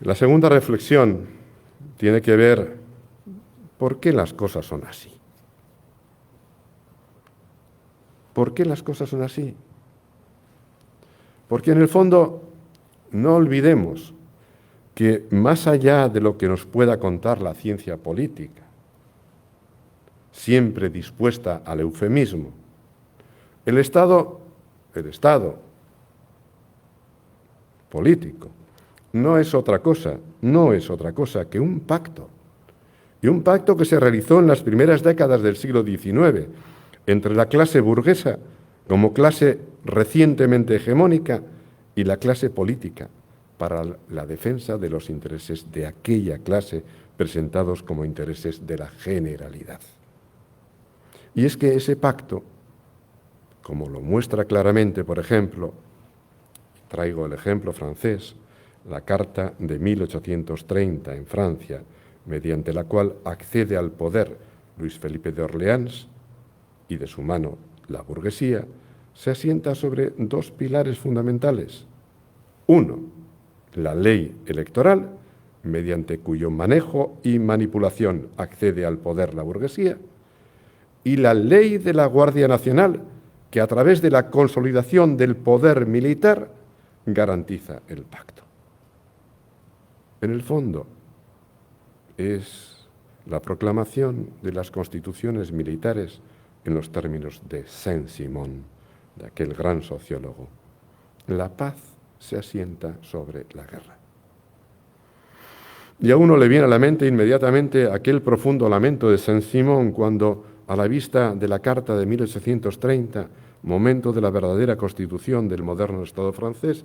Speaker 4: La segunda reflexión tiene que ver por qué las cosas son así. ¿Por qué las cosas son así? Porque en el fondo, no olvidemos, que más allá de lo que nos pueda contar la ciencia política, siempre dispuesta al eufemismo, el Estado político no es otra cosa que un pacto. Y un pacto que se realizó en las primeras décadas del siglo XIX entre la clase burguesa como clase recientemente hegemónica y la clase política para la defensa de los intereses de aquella clase presentados como intereses de la generalidad. Y es que ese pacto, como lo muestra claramente, por ejemplo, traigo el ejemplo francés, la Carta de 1830 en Francia, mediante la cual accede al poder Luis Felipe de Orleans y de su mano la burguesía, se asienta sobre dos pilares fundamentales. Uno, la ley electoral, mediante cuyo manejo y manipulación accede al poder la burguesía, y la ley de la Guardia Nacional, que a través de la consolidación del poder militar garantiza el pacto. En el fondo, es la proclamación de las constituciones militares en los términos de Saint-Simon, de aquel gran sociólogo. La paz se asienta sobre la guerra. Y a uno le viene a la mente inmediatamente aquel profundo lamento de Saint-Simon cuando, a la vista de la Carta de 1830, momento de la verdadera constitución del moderno Estado francés,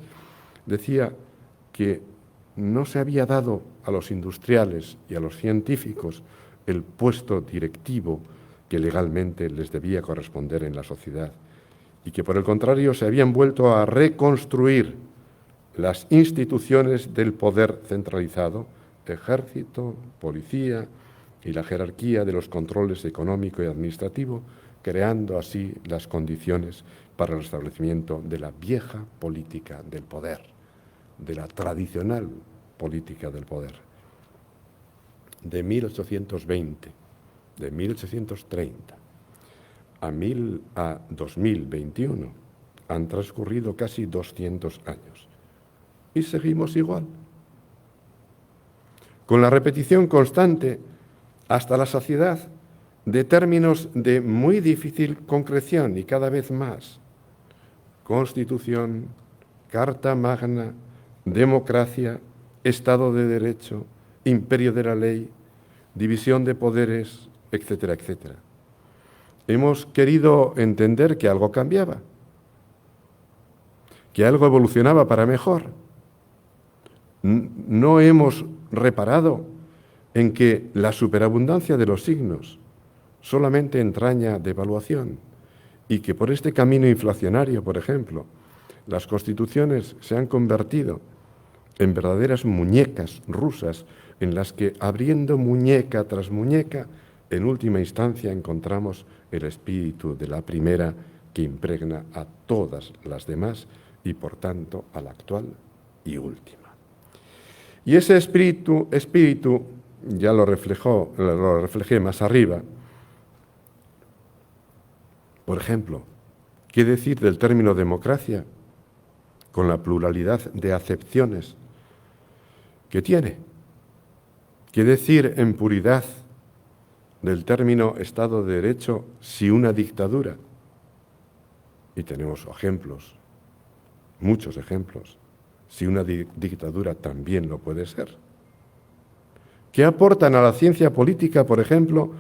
Speaker 4: decía que no se había dado a los industriales y a los científicos el puesto directivo que legalmente les debía corresponder en la sociedad y que, por el contrario, se habían vuelto a reconstruir las instituciones del poder centralizado, ejército, policía y la jerarquía de los controles económico y administrativo, creando así las condiciones para el establecimiento de la vieja política del poder, de la tradicional política del poder. De 1820, de 1830 a 2021 han transcurrido casi 200 años y seguimos igual, con la repetición constante hasta la saciedad de términos de muy difícil concreción y cada vez más: Constitución, Carta Magna, democracia, Estado de Derecho, imperio de la ley, división de poderes, etcétera, etcétera. Hemos querido entender que algo cambiaba, que algo evolucionaba para mejor. No hemos reparado en que la superabundancia de los signos solamente entraña devaluación y que por este camino inflacionario, por ejemplo, las constituciones se han convertido en verdaderas muñecas rusas en las que, abriendo muñeca tras muñeca, en última instancia encontramos el espíritu de la primera que impregna a todas las demás y, por tanto, a la actual y última. Y ese espíritu ya lo reflejé más arriba. Por ejemplo, ¿qué decir del término democracia con la pluralidad de acepciones que tiene? ¿Qué decir en puridad del término Estado de Derecho si una dictadura? Y tenemos ejemplos, muchos ejemplos, si una dictadura también lo puede ser. ¿Qué aportan a la ciencia política, por ejemplo,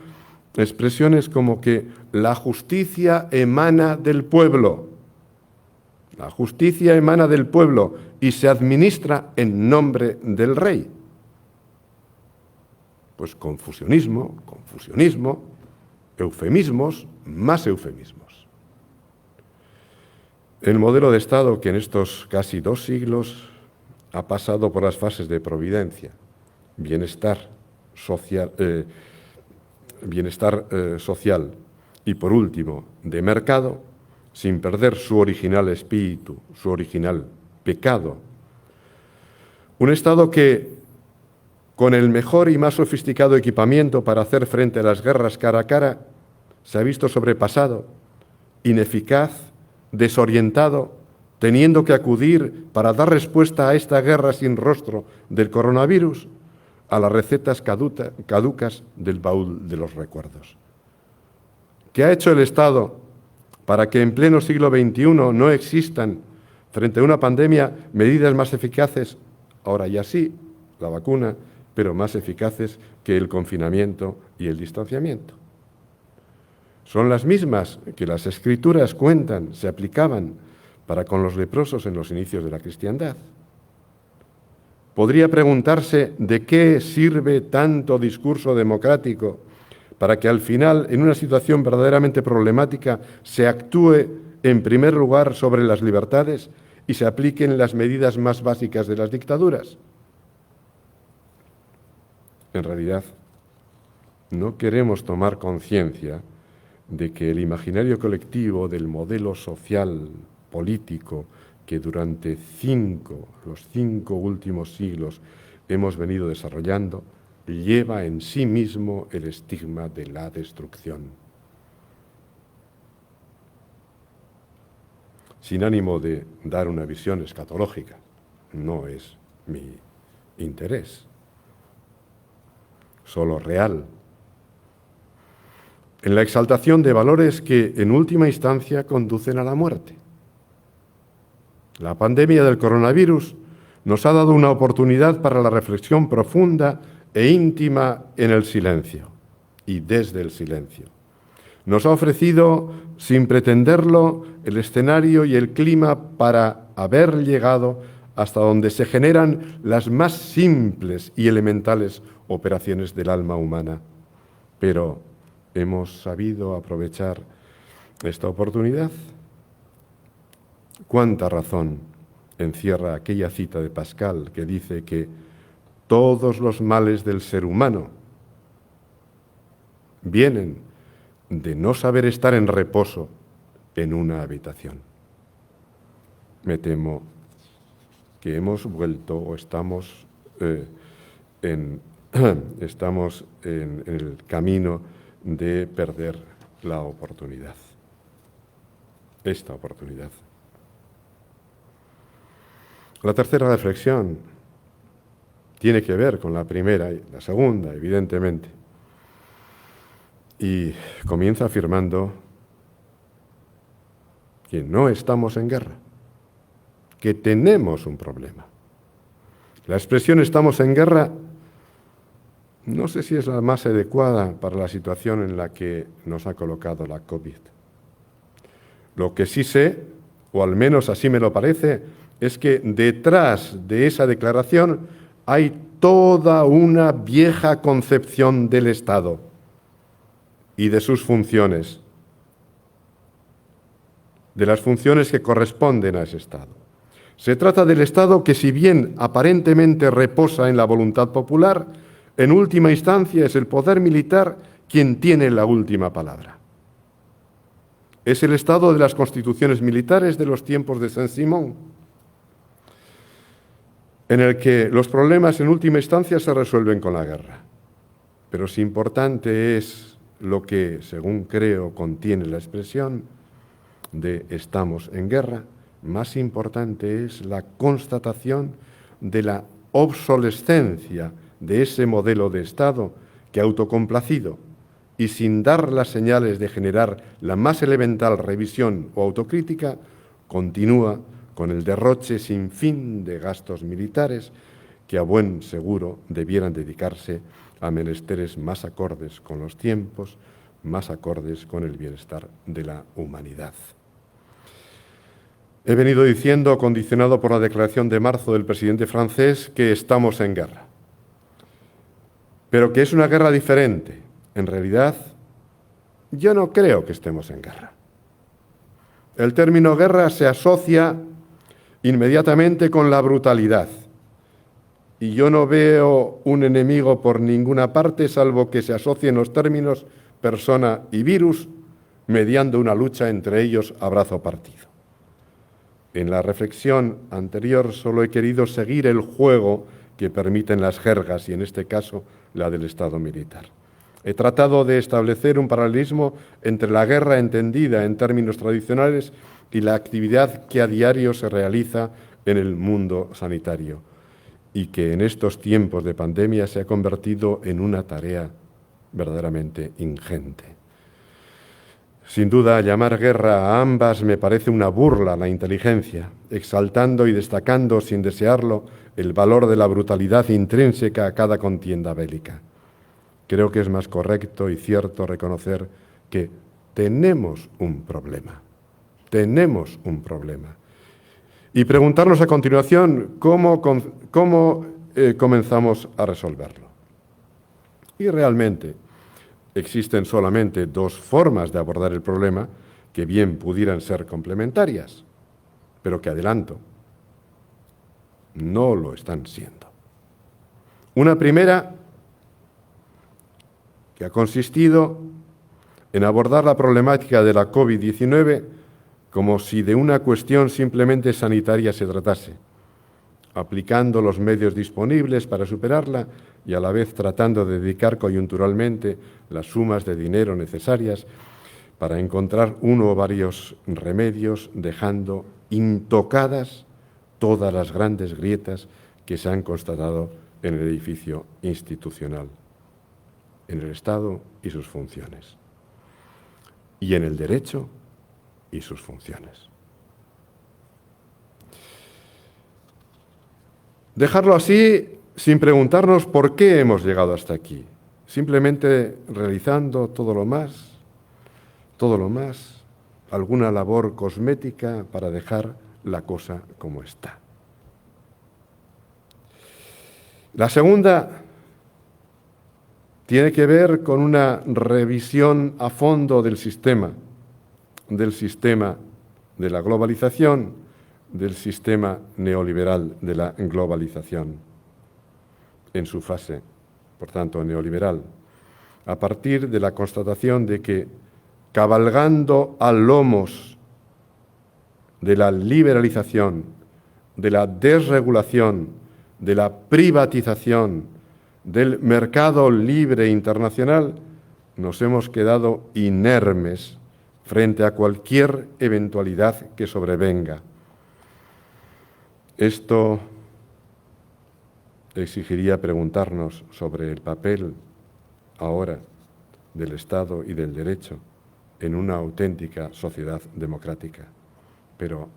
Speaker 4: expresiones como que la justicia emana del pueblo? La justicia emana del pueblo y se administra en nombre del rey. Pues confusionismo, eufemismos, más eufemismos. El modelo de Estado que en estos casi 2 siglos ha pasado por las fases de providencia, bienestar social y, por último, de mercado, sin perder su original espíritu, su original pecado. Un Estado que, con el mejor y más sofisticado equipamiento para hacer frente a las guerras cara a cara, se ha visto sobrepasado, ineficaz, desorientado teniendo que acudir para dar respuesta a esta guerra sin rostro del coronavirus a las recetas caducas del baúl de los recuerdos. ¿Qué ha hecho el Estado para que en pleno siglo XXI no existan, frente a una pandemia, medidas más eficaces? Ahora ya sí, la vacuna, pero más eficaces que el confinamiento y el distanciamiento. Son las mismas que las Escrituras cuentan, se aplicaban para con los leprosos en los inicios de la cristiandad. Podría preguntarse de qué sirve tanto discurso democrático para que al final, en una situación verdaderamente problemática, se actúe en primer lugar sobre las libertades y se apliquen las medidas más básicas de las dictaduras. En realidad, no queremos tomar conciencia de que el imaginario colectivo del modelo social político que durante los 5 últimos siglos hemos venido desarrollando, lleva en sí mismo el estigma de la destrucción. Sin ánimo de dar una visión escatológica, no es mi interés, solo real. En la exaltación de valores que, en última instancia, conducen a la muerte. La pandemia del coronavirus nos ha dado una oportunidad para la reflexión profunda e íntima en el silencio y desde el silencio. Nos ha ofrecido, sin pretenderlo, el escenario y el clima para haber llegado hasta donde se generan las más simples y elementales operaciones del alma humana. Pero, ¿hemos sabido aprovechar esta oportunidad? ¿Cuánta razón encierra aquella cita de Pascal que dice que todos los males del ser humano vienen de no saber estar en reposo en una habitación? Me temo que hemos vuelto o estamos en el camino de perder la oportunidad, esta oportunidad. La tercera reflexión tiene que ver con la primera y la segunda, evidentemente, y comienza afirmando que no estamos en guerra, que tenemos un problema. La expresión "estamos en guerra" no sé si es la más adecuada para la situación en la que nos ha colocado la COVID. Lo que sí sé, o al menos así me lo parece, es que detrás de esa declaración hay toda una vieja concepción del Estado y de sus funciones, de las funciones que corresponden a ese Estado. Se trata del Estado que, si bien aparentemente reposa en la voluntad popular, en última instancia es el poder militar quien tiene la última palabra. Es el Estado de las constituciones militares de los tiempos de Saint-Simon, en el que los problemas en última instancia se resuelven con la guerra. Pero si importante es lo que, según creo, contiene la expresión de "estamos en guerra", más importante es la constatación de la obsolescencia de ese modelo de Estado que, autocomplacido y sin dar las señales de generar la más elemental revisión o autocrítica, continúa con el derroche sin fin de gastos militares que, a buen seguro, debieran dedicarse a menesteres más acordes con los tiempos, más acordes con el bienestar de la humanidad. He venido diciendo, condicionado por la declaración de marzo del presidente francés, que estamos en guerra, pero que es una guerra diferente. En realidad, yo no creo que estemos en guerra. El término guerra se asocia inmediatamente con la brutalidad, y yo no veo un enemigo por ninguna parte, salvo que se asocien los términos persona y virus, mediando una lucha entre ellos a brazo partido. En la reflexión anterior solo he querido seguir el juego que permiten las jergas, y en este caso la del Estado militar. He tratado de establecer un paralelismo entre la guerra entendida en términos tradicionales y la actividad que a diario se realiza en el mundo sanitario y que en estos tiempos de pandemia se ha convertido en una tarea verdaderamente ingente. Sin duda, llamar guerra a ambas me parece una burla a la inteligencia, exaltando y destacando sin desearlo el valor de la brutalidad intrínseca a cada contienda bélica. Creo que es más correcto y cierto reconocer que tenemos un problema. Tenemos un problema. Y preguntarnos a continuación cómo comenzamos a resolverlo. Y realmente existen solamente dos formas de abordar el problema que bien pudieran ser complementarias, pero que, adelanto, no lo están siendo. Una primera, que ha consistido en abordar la problemática de la COVID-19 como si de una cuestión simplemente sanitaria se tratase, aplicando los medios disponibles para superarla y a la vez tratando de dedicar coyunturalmente las sumas de dinero necesarias para encontrar uno o varios remedios, dejando intocadas todas las grandes grietas que se han constatado en el edificio institucional, en el Estado y sus funciones, y en el derecho y sus funciones. Dejarlo así sin preguntarnos por qué hemos llegado hasta aquí, simplemente realizando todo lo más, alguna labor cosmética para dejar la cosa como está. La segunda tiene que ver con una revisión a fondo del sistema de la globalización, del sistema neoliberal de la globalización, en su fase, por tanto, neoliberal, a partir de la constatación de que, cabalgando a lomos de la liberalización, de la desregulación, de la privatización, del mercado libre internacional, nos hemos quedado inermes frente a cualquier eventualidad que sobrevenga. Esto exigiría preguntarnos sobre el papel ahora del Estado y del derecho en una auténtica sociedad democrática. Pero,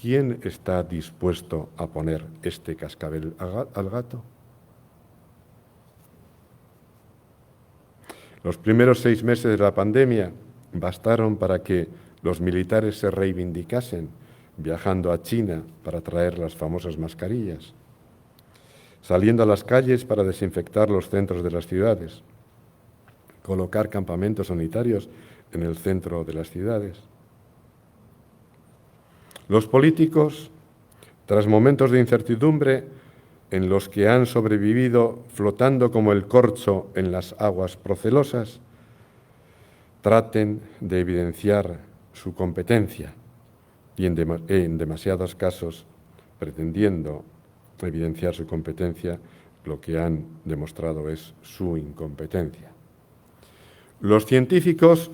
Speaker 4: ¿quién está dispuesto a poner este cascabel al gato? Los primeros 6 meses de la pandemia bastaron para que los militares se reivindicasen, viajando a China para traer las famosas mascarillas, saliendo a las calles para desinfectar los centros de las ciudades, colocar campamentos sanitarios en el centro de las ciudades. Los políticos, tras momentos de incertidumbre en los que han sobrevivido flotando como el corcho en las aguas procelosas, traten de evidenciar su competencia y en demasiados casos, pretendiendo evidenciar su competencia, lo que han demostrado es su incompetencia. Los científicos,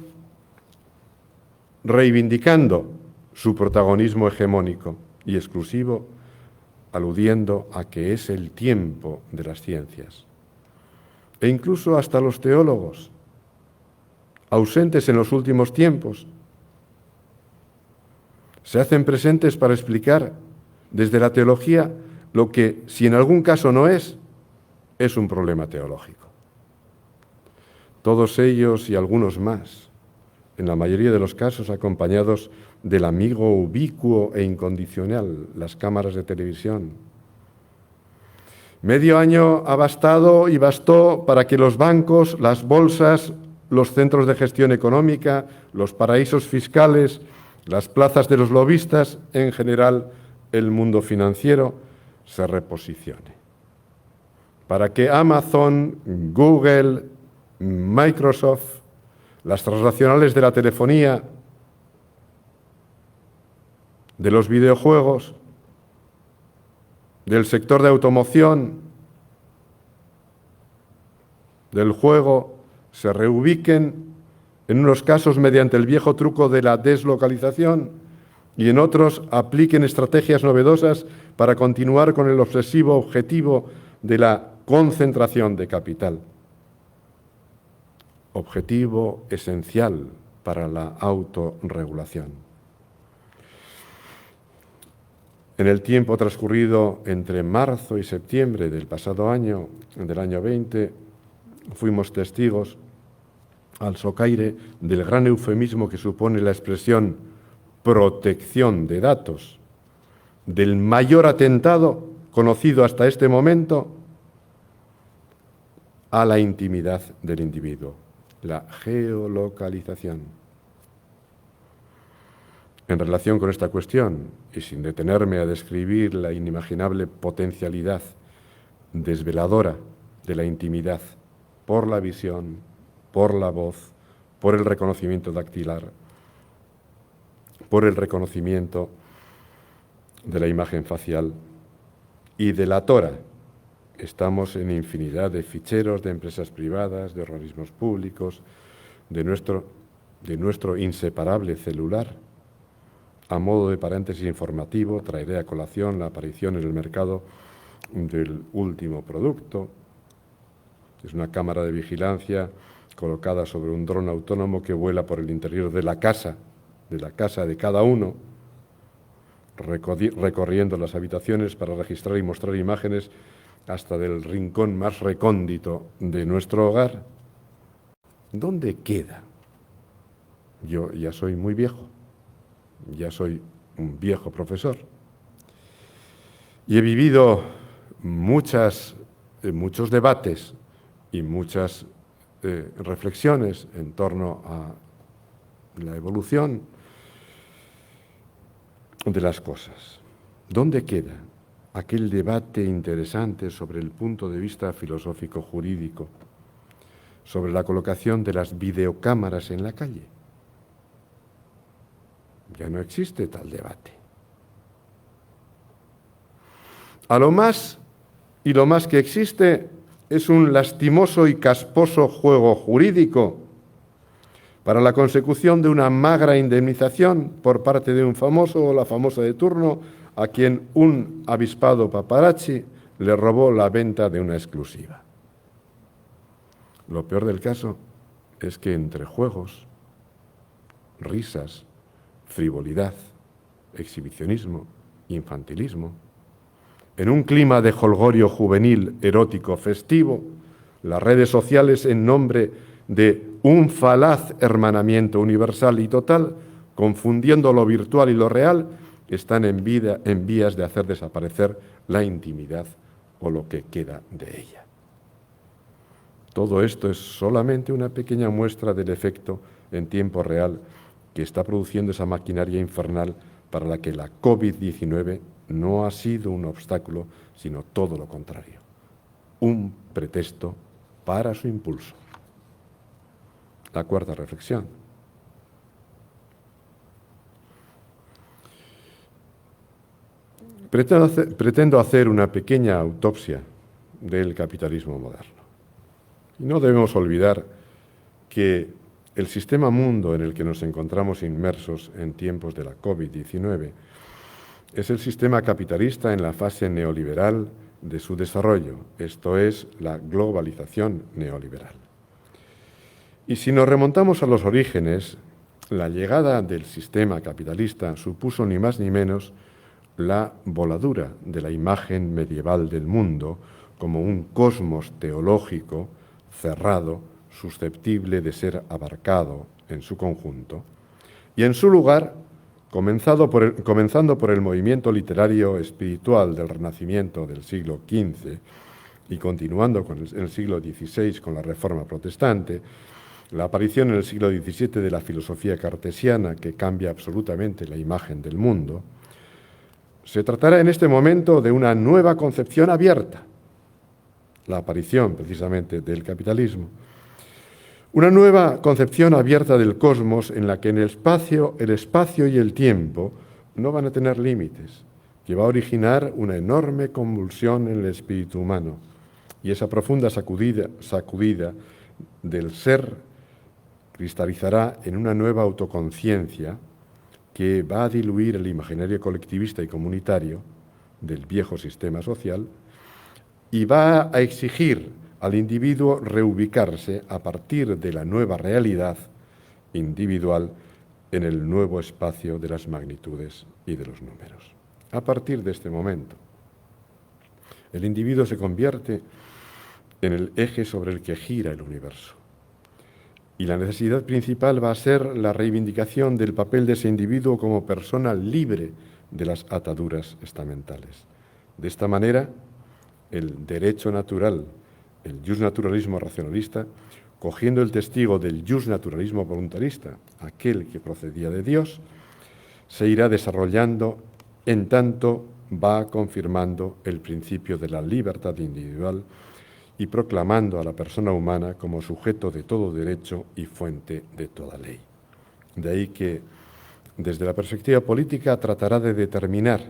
Speaker 4: reivindicando su protagonismo hegemónico y exclusivo, aludiendo a que es el tiempo de las ciencias. E incluso hasta los teólogos, ausentes en los últimos tiempos, se hacen presentes para explicar desde la teología lo que, si en algún caso no es un problema teológico. Todos ellos y algunos más, en la mayoría de los casos acompañados del amigo ubicuo e incondicional, las cámaras de televisión. Medio año ha bastado y bastó para que los bancos, las bolsas, los centros de gestión económica, los paraísos fiscales, las plazas de los lobistas, en general el mundo financiero, se reposicione. Para que Amazon, Google, Microsoft, las transnacionales de la telefonía, de los videojuegos, del sector de automoción, del juego, se reubiquen, en unos casos mediante el viejo truco de la deslocalización y en otros apliquen estrategias novedosas para continuar con el obsesivo objetivo de la concentración de capital. Objetivo esencial para la autorregulación. En el tiempo transcurrido entre marzo y septiembre del pasado año, del año 20, fuimos testigos al socaire del gran eufemismo que supone la expresión protección de datos, del mayor atentado conocido hasta este momento a la intimidad del individuo, la geolocalización. En relación con esta cuestión, y sin detenerme a describir la inimaginable potencialidad desveladora de la intimidad por la visión, por la voz, por el reconocimiento dactilar, por el reconocimiento de la imagen facial y de la tora. Estamos en infinidad de ficheros de empresas privadas, de organismos públicos, de nuestro inseparable celular. A modo de paréntesis informativo, traeré a colación la aparición en el mercado del último producto. Es una cámara de vigilancia colocada sobre un dron autónomo que vuela por el interior de la casa de cada uno, recorriendo las habitaciones para registrar y mostrar imágenes hasta del rincón más recóndito de nuestro hogar. ¿Dónde queda? Yo ya soy muy viejo, ya soy un viejo profesor y he vivido muchos debates y muchas reflexiones en torno a la evolución de las cosas. ¿Dónde queda aquel debate interesante sobre el punto de vista filosófico-jurídico, sobre la colocación de las videocámaras en la calle? Ya no existe tal debate. Lo más que existe es un lastimoso y casposo juego jurídico para la consecución de una magra indemnización por parte de un famoso o la famosa de turno a quien un avispado paparazzi le robó la venta de una exclusiva. Lo peor del caso es que entre juegos, risas, frivolidad, exhibicionismo, infantilismo, en un clima de jolgorio juvenil, erótico, festivo, las redes sociales, en nombre de un falaz hermanamiento universal y total, confundiendo lo virtual y lo real, están en vías de hacer desaparecer la intimidad o lo que queda de ella. Todo esto es solamente una pequeña muestra del efecto en tiempo real que está produciendo esa maquinaria infernal para la que la COVID-19 no ha sido un obstáculo, sino todo lo contrario, un pretexto para su impulso. La cuarta reflexión. Pretendo hacer una pequeña autopsia del capitalismo moderno. Y no debemos olvidar que el sistema mundo en el que nos encontramos inmersos en tiempos de la COVID-19 es el sistema capitalista en la fase neoliberal de su desarrollo, esto es, la globalización neoliberal. Y si nos remontamos a los orígenes, la llegada del sistema capitalista supuso ni más ni menos la voladura de la imagen medieval del mundo como un cosmos teológico cerrado, susceptible de ser abarcado en su conjunto, y en su lugar, comenzando por el movimiento literario espiritual del Renacimiento del siglo XV y continuando en el siglo XVI con la Reforma Protestante, la aparición en el siglo XVII de la filosofía cartesiana que cambia absolutamente la imagen del mundo, se tratará en este momento de una nueva concepción abierta, la aparición precisamente del capitalismo, una nueva concepción abierta del cosmos en la que el espacio y el tiempo no van a tener límites, que va a originar una enorme convulsión en el espíritu humano y esa profunda sacudida del ser cristalizará en una nueva autoconciencia que va a diluir el imaginario colectivista y comunitario del viejo sistema social y va a exigir al individuo reubicarse a partir de la nueva realidad individual en el nuevo espacio de las magnitudes y de los números. A partir de este momento, el individuo se convierte en el eje sobre el que gira el universo. Y la necesidad principal va a ser la reivindicación del papel de ese individuo como persona libre de las ataduras estamentales. De esta manera, el derecho natural, el justnaturalismo racionalista, cogiendo el testigo del justnaturalismo voluntarista, aquel que procedía de Dios, se irá desarrollando en tanto va confirmando el principio de la libertad individual y proclamando a la persona humana como sujeto de todo derecho y fuente de toda ley. De ahí que, desde la perspectiva política, tratará de determinar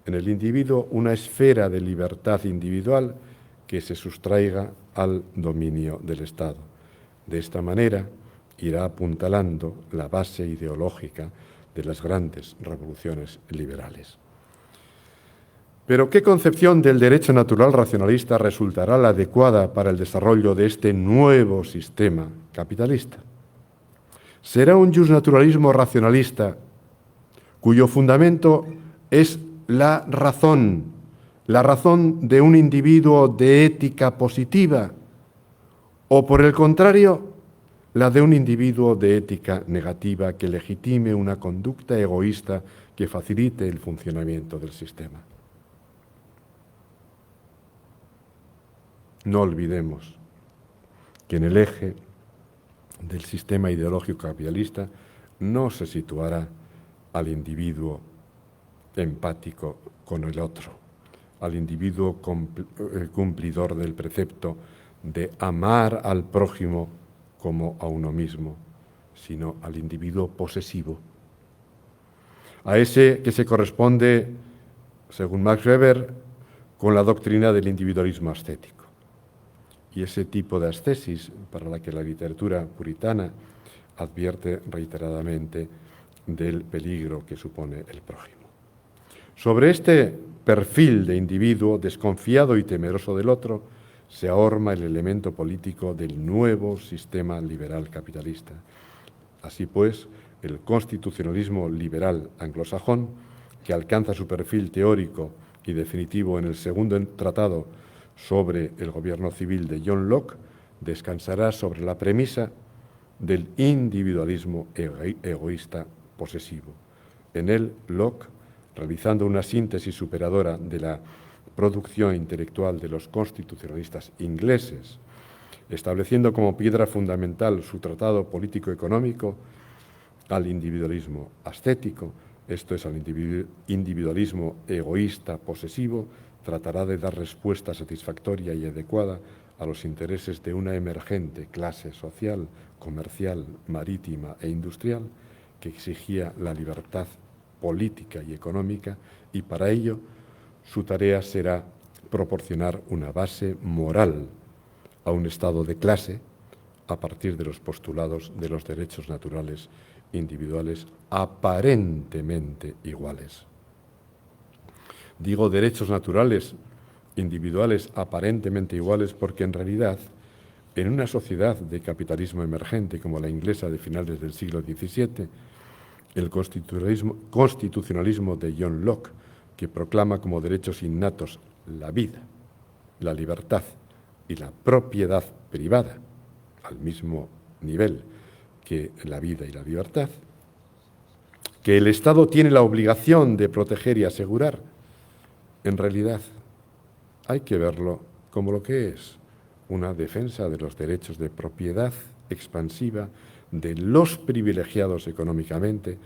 Speaker 4: en el individuo una esfera de libertad individual que se sustraiga al dominio del Estado. De esta manera, irá apuntalando la base ideológica de las grandes revoluciones liberales. Pero, ¿qué concepción del derecho natural racionalista resultará la adecuada para el desarrollo de este nuevo sistema capitalista? ¿Será un justnaturalismo racionalista cuyo fundamento es la razón de un individuo de ética positiva, o por el contrario, la de un individuo de ética negativa que legitime una conducta egoísta que facilite el funcionamiento del sistema? No olvidemos que en el eje del sistema ideológico capitalista no se situará al individuo empático con el otro, al individuo cumplidor del precepto de amar al prójimo como a uno mismo, sino al individuo posesivo, a ese que se corresponde, según Max Weber, con la doctrina del individualismo ascético. Y ese tipo de ascesis para la que la literatura puritana advierte reiteradamente del peligro que supone el prójimo. Sobre este perfil de individuo desconfiado y temeroso del otro se ahorma el elemento político del nuevo sistema liberal capitalista. Así pues, el constitucionalismo liberal anglosajón, que alcanza su perfil teórico y definitivo en el segundo tratado sobre el gobierno civil de John Locke, descansará sobre la premisa del individualismo egoísta posesivo. En él, Locke, realizando una síntesis superadora de la producción intelectual de los constitucionalistas ingleses, estableciendo como piedra fundamental su tratado político-económico al individualismo ascético, esto es, al individualismo egoísta posesivo, tratará de dar respuesta satisfactoria y adecuada a los intereses de una emergente clase social, comercial, marítima e industrial que exigía la libertad política y económica, y para ello su tarea será proporcionar una base moral a un estado de clase a partir de los postulados de los derechos naturales individuales aparentemente iguales. Digo derechos naturales individuales aparentemente iguales porque en realidad, en una sociedad de capitalismo emergente como la inglesa de finales del siglo XVII, el constitucionalismo de John Locke, que proclama como derechos innatos la vida, la libertad y la propiedad privada, al mismo nivel que la vida y la libertad, que el Estado tiene la obligación de proteger y asegurar, en realidad hay que verlo como lo que es, una defensa de los derechos de propiedad expansiva de los privilegiados económicamente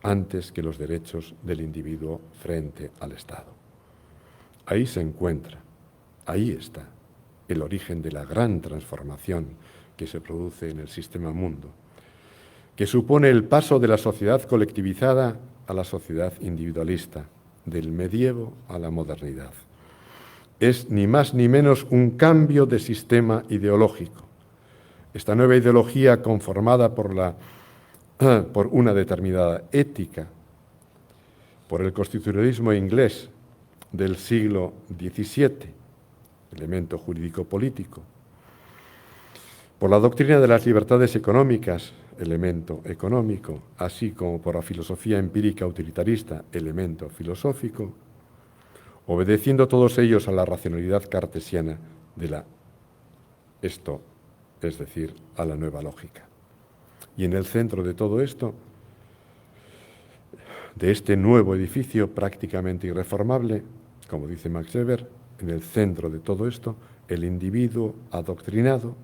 Speaker 4: antes que los derechos del individuo frente al Estado. Ahí se encuentra, ahí está el origen de la gran transformación que se produce en el sistema mundo, que supone el paso de la sociedad colectivizada a la sociedad individualista, del medievo a la modernidad. Es ni más ni menos un cambio de sistema ideológico. Esta nueva ideología conformada por una determinada ética, por el constitucionalismo inglés del siglo XVII, elemento jurídico-político, por la doctrina de las libertades económicas, elemento económico, así como por la filosofía empírica utilitarista, elemento filosófico, obedeciendo todos ellos a la racionalidad cartesiana es decir, a la nueva lógica. Y en el centro de todo esto, de este nuevo edificio prácticamente irreformable, como dice Max Weber, en el centro de todo esto, el individuo adoctrinado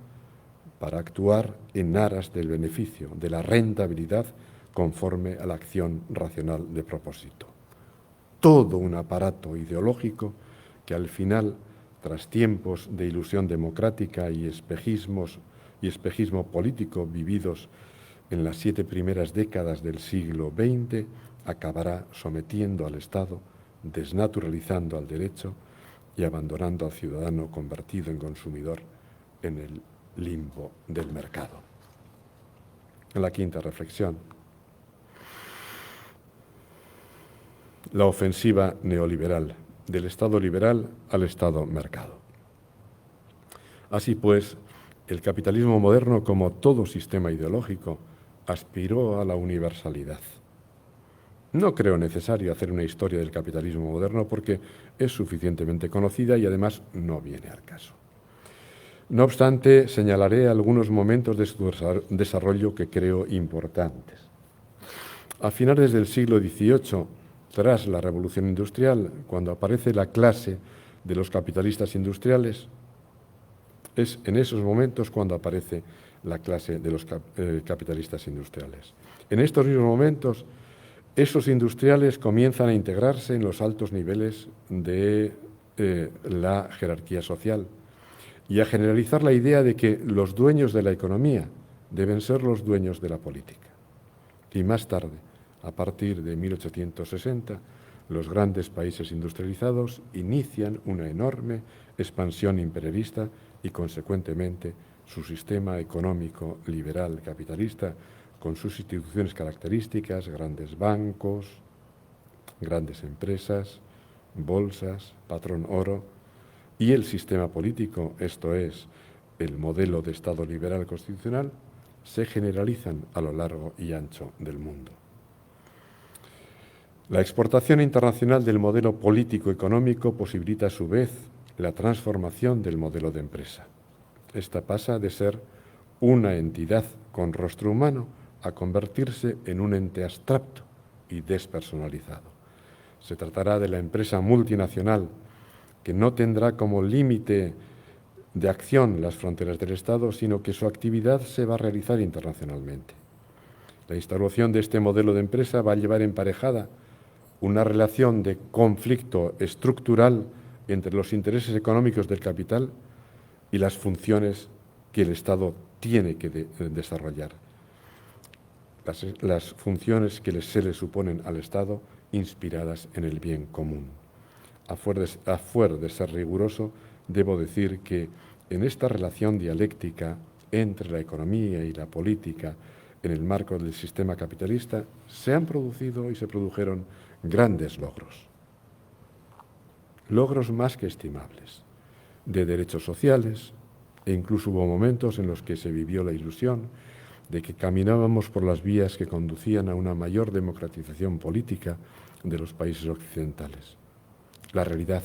Speaker 4: para actuar en aras del beneficio, de la rentabilidad, conforme a la acción racional de propósito. Todo un aparato ideológico que al final, tras tiempos de ilusión democrática y espejismo político vividos en las 7 primeras décadas del siglo XX, acabará sometiendo al Estado, desnaturalizando al derecho y abandonando al ciudadano convertido en consumidor en el limbo del mercado. La quinta reflexión. La ofensiva neoliberal, del Estado liberal al Estado mercado. Así pues, el capitalismo moderno, como todo sistema ideológico, aspiró a la universalidad. No creo necesario hacer una historia del capitalismo moderno porque es suficientemente conocida y además no viene al caso. No obstante, señalaré algunos momentos de su desarrollo que creo importantes. A finales del siglo XVIII, tras la Revolución Industrial, cuando aparece la clase de los capitalistas industriales, es en esos momentos cuando aparece la clase de los capitalistas industriales. En estos mismos momentos, esos industriales comienzan a integrarse en los altos niveles de la jerarquía social y a generalizar la idea de que los dueños de la economía deben ser los dueños de la política. Y más tarde, a partir de 1860, los grandes países industrializados inician una enorme expansión imperialista y, consecuentemente, su sistema económico liberal capitalista, con sus instituciones características, grandes bancos, grandes empresas, bolsas, patrón oro, y el sistema político, esto es, el modelo de Estado liberal constitucional, se generalizan a lo largo y ancho del mundo. La exportación internacional del modelo político-económico posibilita a su vez la transformación del modelo de empresa. Esta pasa de ser una entidad con rostro humano a convertirse en un ente abstracto y despersonalizado. Se tratará de la empresa multinacional que no tendrá como límite de acción las fronteras del Estado, sino que su actividad se va a realizar internacionalmente. La instauración de este modelo de empresa va a llevar emparejada una relación de conflicto estructural entre los intereses económicos del capital y las funciones que el Estado tiene que desarrollar. Las funciones que se le suponen al Estado inspiradas en el bien común. A fuer de ser riguroso, debo decir que en esta relación dialéctica entre la economía y la política en el marco del sistema capitalista se han producido y se produjeron grandes logros. Logros más que estimables, de derechos sociales, e incluso hubo momentos en los que se vivió la ilusión de que caminábamos por las vías que conducían a una mayor democratización política de los países occidentales. La realidad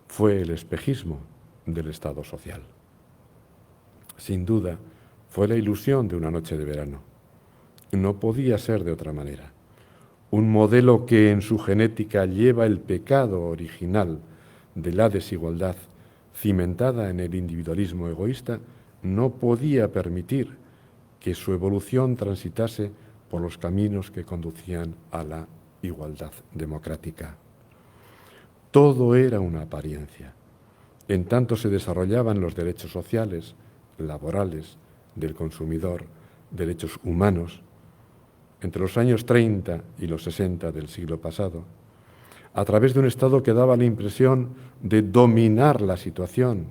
Speaker 4: fue el espejismo del Estado social. Sin duda, fue la ilusión de una noche de verano. No podía ser de otra manera. Un modelo que en su genética lleva el pecado original de la desigualdad cimentada en el individualismo egoísta, no podía permitir que su evolución transitase por los caminos que conducían a la igualdad democrática. Todo era una apariencia. En tanto se desarrollaban los derechos sociales, laborales, del consumidor, derechos humanos, entre los años 30 y los 60 del siglo pasado, a través de un Estado que daba la impresión de dominar la situación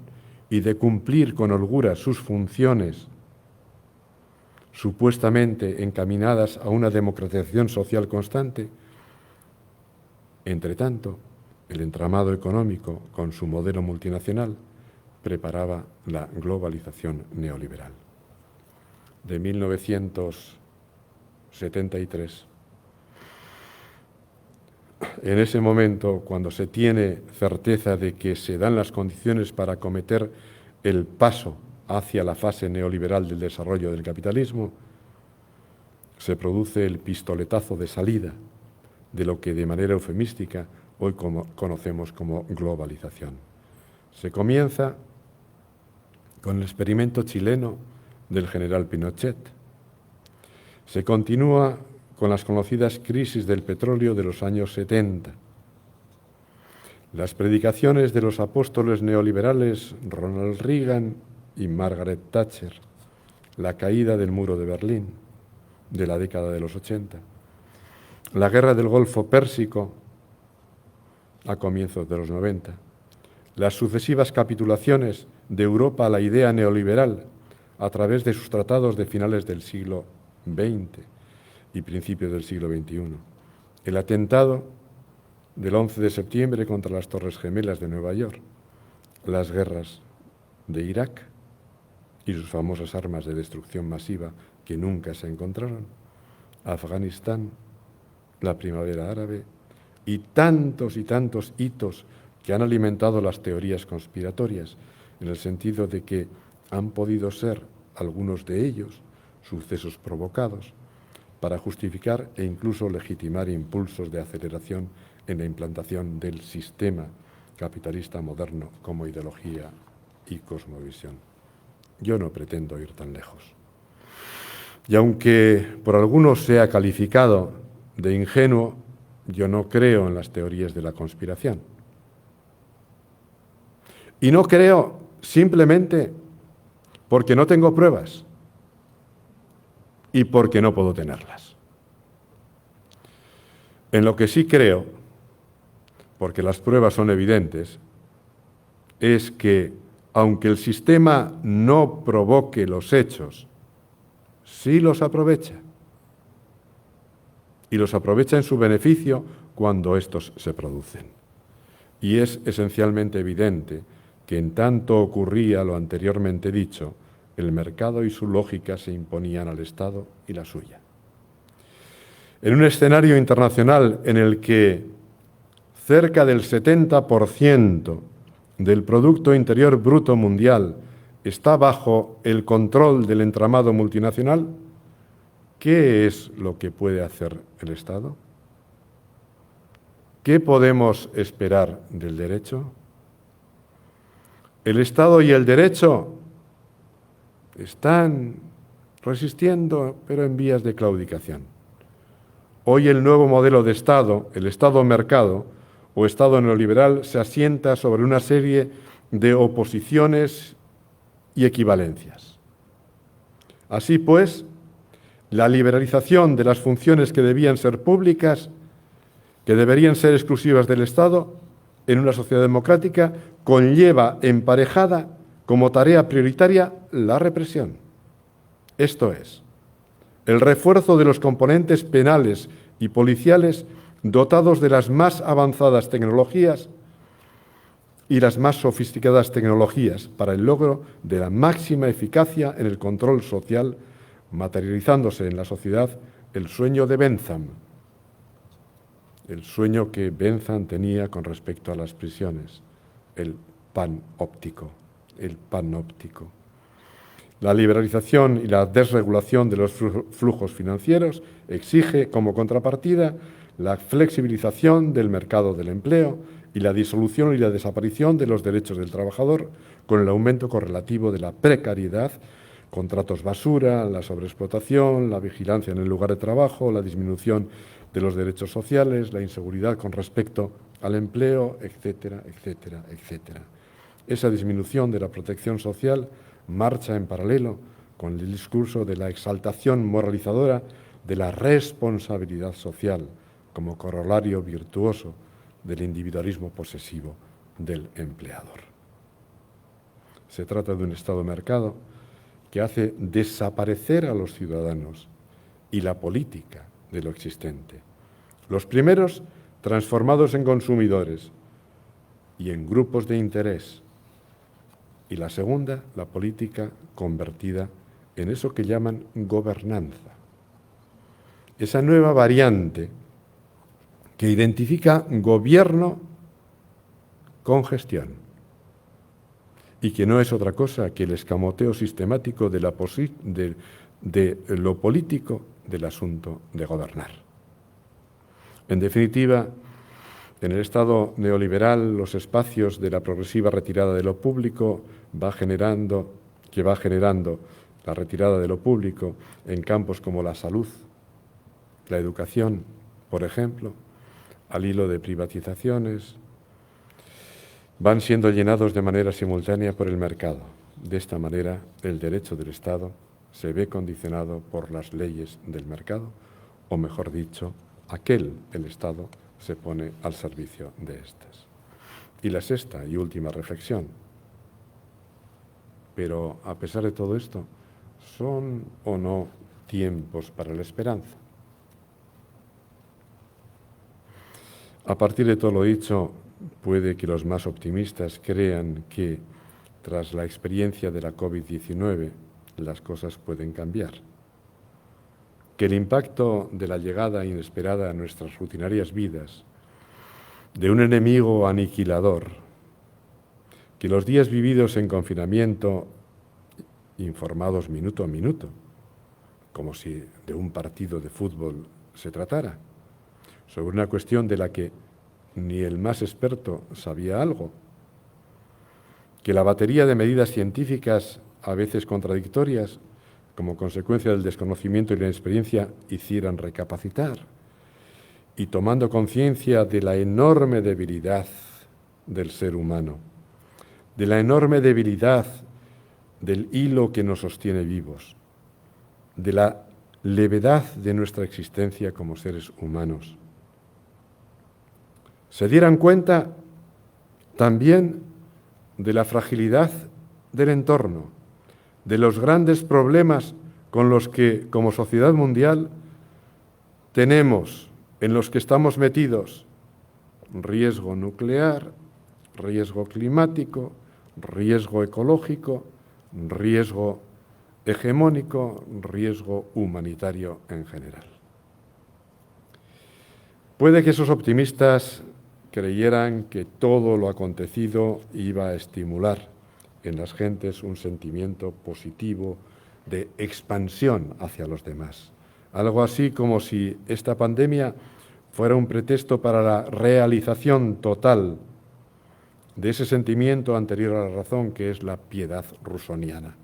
Speaker 4: y de cumplir con holgura sus funciones supuestamente encaminadas a una democratización social constante, entre tanto, el entramado económico, con su modelo multinacional, preparaba la globalización neoliberal. De 1973. En ese momento, cuando se tiene certeza de que se dan las condiciones para acometer el paso hacia la fase neoliberal del desarrollo del capitalismo, se produce el pistoletazo de salida de lo que de manera eufemística hoy conocemos como globalización. Se comienza con el experimento chileno del general Pinochet. Se continúa con las conocidas crisis del petróleo de los años 70. Las predicaciones de los apóstoles neoliberales Ronald Reagan y Margaret Thatcher, la caída del muro de Berlín de la década de los 80, la guerra del Golfo Pérsico a comienzos de los 90, las sucesivas capitulaciones de Europa a la idea neoliberal a través de sus tratados de finales del siglo XX y principios del siglo XXI, el atentado del 11 de septiembre contra las Torres Gemelas de Nueva York, las guerras de Irak y sus famosas armas de destrucción masiva que nunca se encontraron, Afganistán, la primavera árabe y tantos hitos que han alimentado las teorías conspiratorias, en el sentido de que han podido ser algunos de ellos sucesos provocados para justificar e incluso legitimar impulsos de aceleración en la implantación del sistema capitalista moderno como ideología y cosmovisión. Yo no pretendo ir tan lejos. Y aunque por algunos sea calificado de ingenuo, yo no creo en las teorías de la conspiración. Y no creo simplemente porque no tengo pruebas y porque no puedo tenerlas. En lo que sí creo, porque las pruebas son evidentes, es que aunque el sistema no provoque los hechos, sí los aprovecha. Y los aprovecha en su beneficio cuando estos se producen. Y es esencialmente evidente que en tanto ocurría lo anteriormente dicho, el mercado y su lógica se imponían al Estado y la suya. En un escenario internacional en el que cerca del 70% del Producto Interior Bruto mundial está bajo el control del entramado multinacional, ¿qué es lo que puede hacer el Estado? ¿Qué podemos esperar del derecho? El Estado y el derecho están resistiendo, pero en vías de claudicación. Hoy el nuevo modelo de Estado, el Estado-mercado o Estado neoliberal, se asienta sobre una serie de oposiciones y equivalencias. Así pues, la liberalización de las funciones que debían ser públicas, que deberían ser exclusivas del Estado, en una sociedad democrática, conlleva emparejada como tarea prioritaria la represión. Esto es, el refuerzo de los componentes penales y policiales dotados de las más avanzadas tecnologías y las más sofisticadas tecnologías para el logro de la máxima eficacia en el control social, materializándose en la sociedad el sueño de Bentham, el sueño que Bentham tenía con respecto a las prisiones, el panóptico. La liberalización y la desregulación de los flujos financieros exige como contrapartida la flexibilización del mercado del empleo y la disolución y la desaparición de los derechos del trabajador con el aumento correlativo de la precariedad, contratos basura, la sobreexplotación, la vigilancia en el lugar de trabajo, la disminución de los derechos sociales, la inseguridad con respecto al empleo, etcétera, etcétera, etcétera. Esa disminución de la protección social marcha en paralelo con el discurso de la exaltación moralizadora de la responsabilidad social como corolario virtuoso del individualismo posesivo del empleador. Se trata de un Estado-mercado que hace desaparecer a los ciudadanos y la política de lo existente. Los primeros transformados en consumidores y en grupos de interés. Y la segunda, la política convertida en eso que llaman gobernanza. Esa nueva variante que identifica gobierno con gestión y que no es otra cosa que el escamoteo sistemático de lo político del asunto de gobernar. En definitiva, en el Estado neoliberal, los espacios de la progresiva retirada de lo público va generando la retirada de lo público en campos como la salud, la educación, por ejemplo, al hilo de privatizaciones, van siendo llenados de manera simultánea por el mercado. De esta manera, el derecho del Estado se ve condicionado por las leyes del mercado, o mejor dicho, el Estado se pone al servicio de estas. Y la sexta y última reflexión. Pero a pesar de todo esto, ¿son o no tiempos para la esperanza? A partir de todo lo dicho, puede que los más optimistas crean que, tras la experiencia de la COVID-19, las cosas pueden cambiar. Que el impacto de la llegada inesperada a nuestras rutinarias vidas de un enemigo aniquilador, que los días vividos en confinamiento, informados minuto a minuto, como si de un partido de fútbol se tratara, sobre una cuestión de la que ni el más experto sabía algo, que la batería de medidas científicas, a veces contradictorias, como consecuencia del desconocimiento y la inexperiencia, hicieran recapacitar, y tomando conciencia de la enorme debilidad del ser humano, de la enorme debilidad del hilo que nos sostiene vivos, de la levedad de nuestra existencia como seres humanos, se dieran cuenta también de la fragilidad del entorno, de los grandes problemas con los que, como sociedad mundial, tenemos, en los que estamos metidos: riesgo nuclear, riesgo climático, riesgo ecológico, riesgo hegemónico, riesgo humanitario en general. Puede que esos optimistas creyeran que todo lo acontecido iba a estimular en las gentes un sentimiento positivo de expansión hacia los demás. Algo así como si esta pandemia fuera un pretexto para la realización total de ese sentimiento anterior a la razón, que es la piedad rusoniana.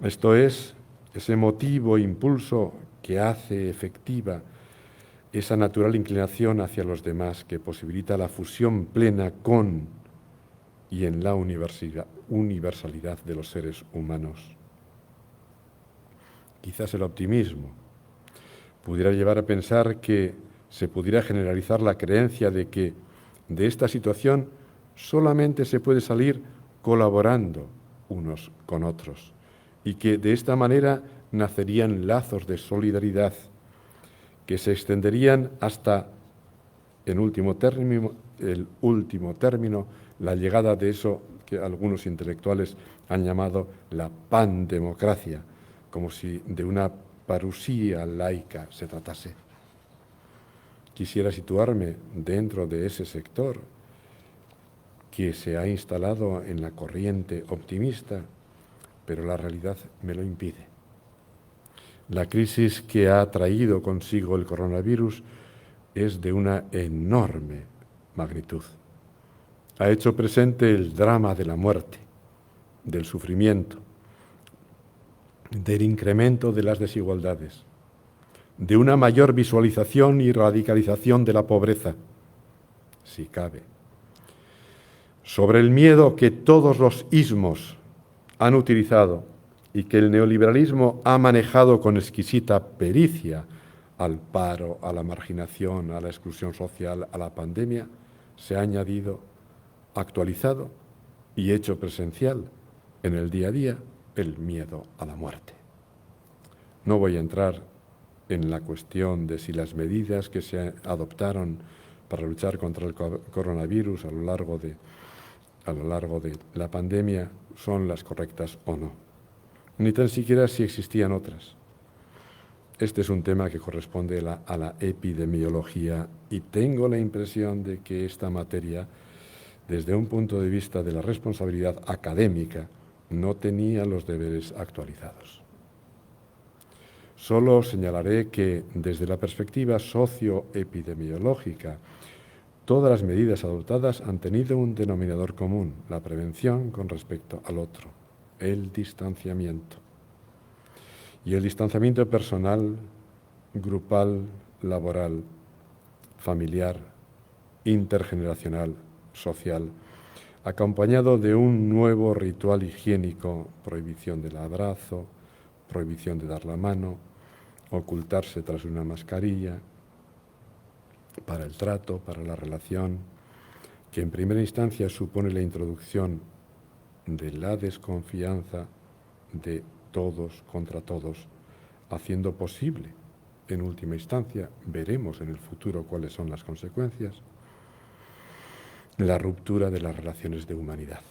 Speaker 4: Esto es, ese emotivo impulso que hace efectiva esa natural inclinación hacia los demás, que posibilita la fusión plena con y en la universalidad de los seres humanos. Quizás el optimismo pudiera llevar a pensar que se pudiera generalizar la creencia de que de esta situación solamente se puede salir colaborando unos con otros, y que de esta manera nacerían lazos de solidaridad que se extenderían hasta, el último término, la llegada de eso que algunos intelectuales han llamado la pandemocracia, como si de una parusía laica se tratase. Quisiera situarme dentro de ese sector que se ha instalado en la corriente optimista, pero la realidad me lo impide. La crisis que ha traído consigo el coronavirus es de una enorme magnitud. Ha hecho presente el drama de la muerte, del sufrimiento, del incremento de las desigualdades, de una mayor visualización y radicalización de la pobreza, si cabe, sobre el miedo que todos los ismos han utilizado y que el neoliberalismo ha manejado con exquisita pericia, al paro, a la marginación, a la exclusión social, a la pandemia, se ha añadido, actualizado, y hecho presencial en el día a día el miedo a la muerte. No voy a entrar en la cuestión de si las medidas que se adoptaron para luchar contra el coronavirus a lo largo de la pandemia son las correctas o no, ni tan siquiera si existían otras. Este es un tema que corresponde a la epidemiología y tengo la impresión de que esta materia, desde un punto de vista de la responsabilidad académica, no tenía los deberes actualizados. Solo señalaré que, desde la perspectiva socioepidemiológica, todas las medidas adoptadas han tenido un denominador común, la prevención con respecto al otro, el distanciamiento. Y el distanciamiento personal, grupal, laboral, familiar, intergeneracional, social, acompañado de un nuevo ritual higiénico, prohibición del abrazo, prohibición de dar la mano, ocultarse tras una mascarilla, para el trato, para la relación, que en primera instancia supone la introducción de la desconfianza de todos contra todos, haciendo posible, en última instancia, veremos en el futuro cuáles son las consecuencias, la ruptura de las relaciones de humanidad,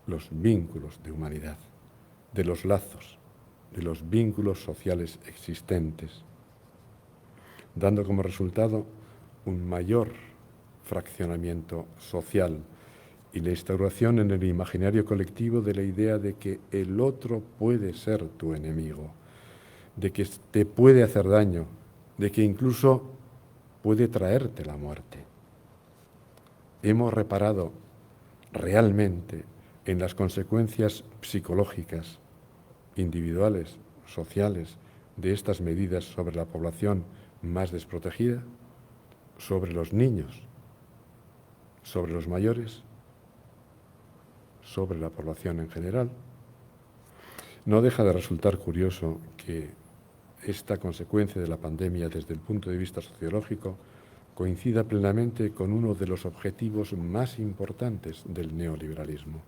Speaker 4: los vínculos de humanidad, de los lazos, de los vínculos sociales existentes, dando como resultado un mayor fraccionamiento social y la instauración en el imaginario colectivo de la idea de que el otro puede ser tu enemigo, de que te puede hacer daño, de que incluso puede traerte la muerte. Hemos reparado realmente en las consecuencias psicológicas, individuales, sociales, de estas medidas sobre la población más desprotegida, sobre los niños, sobre los mayores, sobre la población en general. No deja de resultar curioso que esta consecuencia de la pandemia desde el punto de vista sociológico coincida plenamente con uno de los objetivos más importantes del neoliberalismo: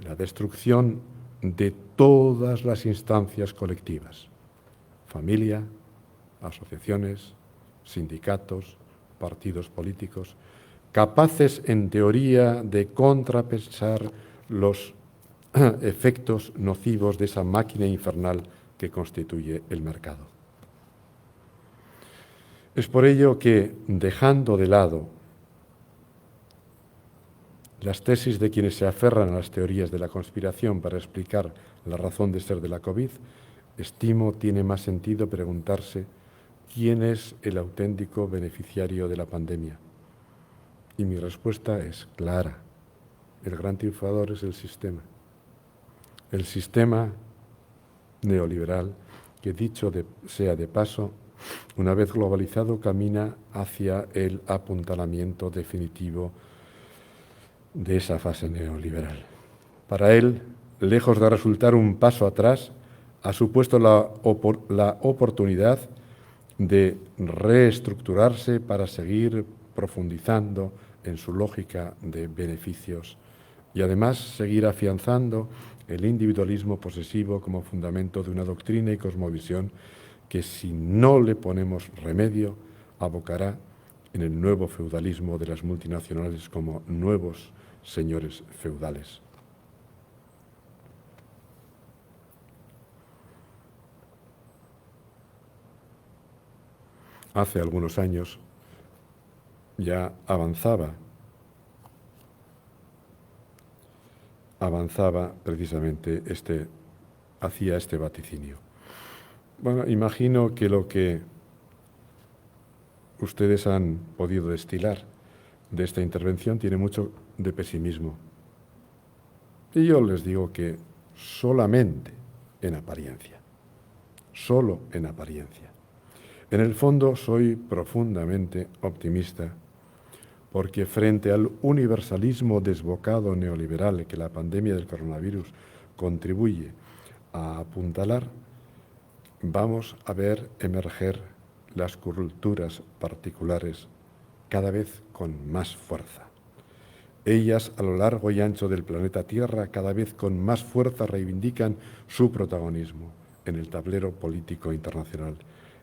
Speaker 4: la destrucción de todas las instancias colectivas, familia, asociaciones, sindicatos, partidos políticos, capaces en teoría de contrapesar los efectos nocivos de esa máquina infernal que constituye el mercado. Es por ello que, dejando de lado las tesis de quienes se aferran a las teorías de la conspiración para explicar la razón de ser de la COVID, estimo tiene más sentido preguntarse quién es el auténtico beneficiario de la pandemia. Y mi respuesta es clara: el gran triunfador es el sistema. El sistema neoliberal que, dicho sea de paso, una vez globalizado, camina hacia el apuntalamiento definitivo de esa fase neoliberal. Para él, lejos de resultar un paso atrás, ha supuesto la oportunidad de reestructurarse para seguir profundizando en su lógica de beneficios y además seguir afianzando el individualismo posesivo como fundamento de una doctrina y cosmovisión que, si no le ponemos remedio, abocará en el nuevo feudalismo de las multinacionales como nuevos señores feudales. Hace algunos años ya avanzaba precisamente hacía este vaticinio. Bueno, imagino que lo que ustedes han podido destilar de esta intervención tiene mucho de pesimismo. Y yo les digo que solamente en apariencia, solo en apariencia. En el fondo soy profundamente optimista porque frente al universalismo desbocado neoliberal que la pandemia del coronavirus contribuye a apuntalar, vamos a ver emerger las culturas particulares cada vez con más fuerza. Ellas, a lo largo y ancho del planeta Tierra, cada vez con más fuerza reivindican su protagonismo en el tablero político internacional.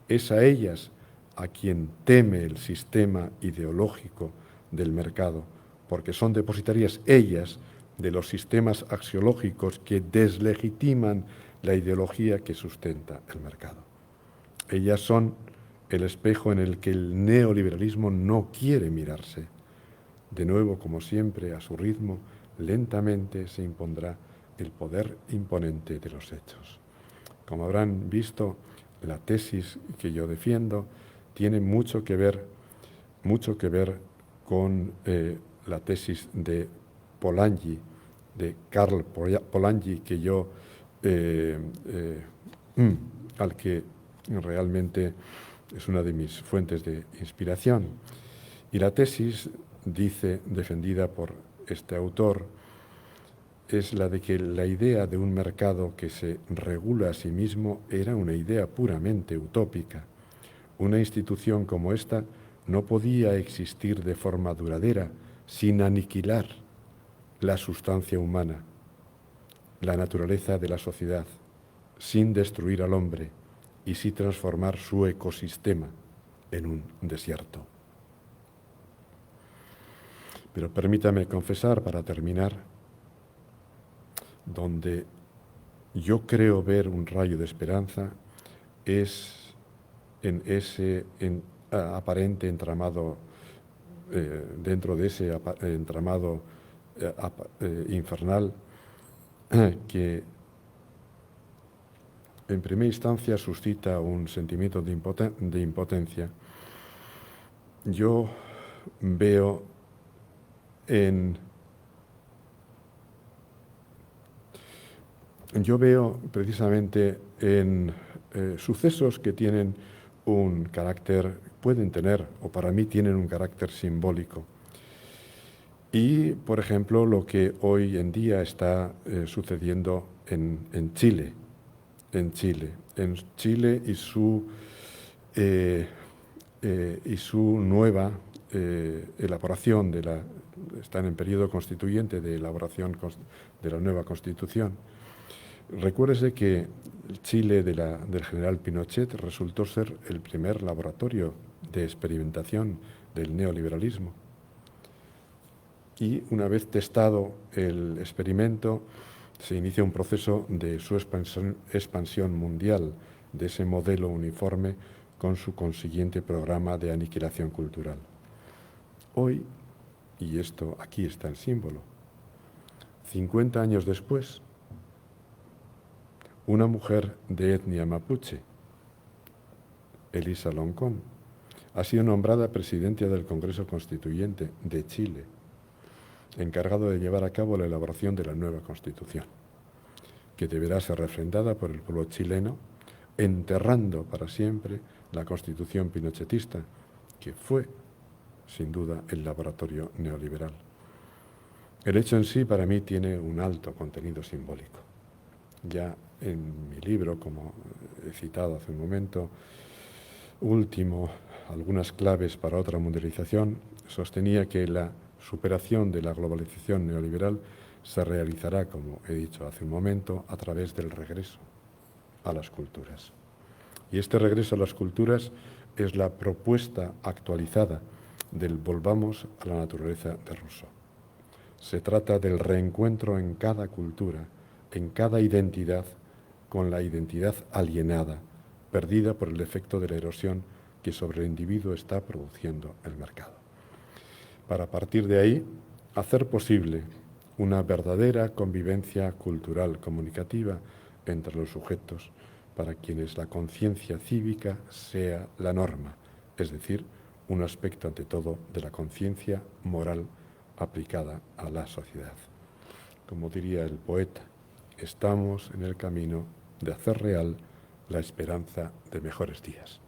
Speaker 4: Es a ellas a quien teme el sistema ideológico del mercado, porque son depositarias ellas de los sistemas axiológicos que deslegitiman la ideología que sustenta el mercado. Ellas son el espejo en el que el neoliberalismo no quiere mirarse. De nuevo, como siempre, a su ritmo, lentamente se impondrá el poder imponente de los hechos. Como habrán visto, la tesis que yo defiendo tiene mucho que ver con la tesis de Polanyi, de Karl Polanyi, que yo al que realmente es una de mis fuentes de inspiración. Y la tesis, dice, defendida por este autor, es la de que la idea de un mercado que se regula a sí mismo era una idea puramente utópica. Una institución como esta no podía existir de forma duradera sin aniquilar la sustancia humana, la naturaleza de la sociedad, sin destruir al hombre y sin transformar su ecosistema en un desierto. Pero permítame confesar, para terminar, donde yo creo ver un rayo de esperanza es en ese aparente entramado, dentro de ese entramado infernal, que en primera instancia suscita un sentimiento de impotencia. Yo veo precisamente en sucesos que tienen un carácter, pueden tener, o para mí tienen un carácter simbólico. Y, por ejemplo, lo que hoy en día está sucediendo en Chile. En Chile y su nueva elaboración están en periodo constituyente de elaboración de la nueva Constitución. Recuérdese que Chile del general Pinochet resultó ser el primer laboratorio de experimentación del neoliberalismo. Y una vez testado el experimento, se inicia un proceso de su expansión mundial, de ese modelo uniforme con su consiguiente programa de aniquilación cultural. Hoy, y esto aquí está el símbolo, 50 años después, una mujer de etnia mapuche, Elisa Loncón, ha sido nombrada presidenta del Congreso Constituyente de Chile, encargado de llevar a cabo la elaboración de la nueva Constitución, que deberá ser refrendada por el pueblo chileno, enterrando para siempre la Constitución pinochetista, que fue, sin duda, el laboratorio neoliberal. El hecho en sí, para mí, tiene un alto contenido simbólico. Ya en mi libro, como he citado hace un momento, último, algunas claves para otra mundialización, sostenía que la superación de la globalización neoliberal se realizará, como he dicho hace un momento, a través del regreso a las culturas. Y este regreso a las culturas es la propuesta actualizada del volvamos a la naturaleza de Rousseau. Se trata del reencuentro en cada cultura, en cada identidad, con la identidad alienada, perdida por el efecto de la erosión que sobre el individuo está produciendo el mercado. Para partir de ahí, hacer posible una verdadera convivencia cultural comunicativa entre los sujetos, para quienes la conciencia cívica sea la norma, es decir, un aspecto ante todo de la conciencia moral aplicada a la sociedad. Como diría el poeta, estamos en el camino de hacer real la esperanza de mejores días.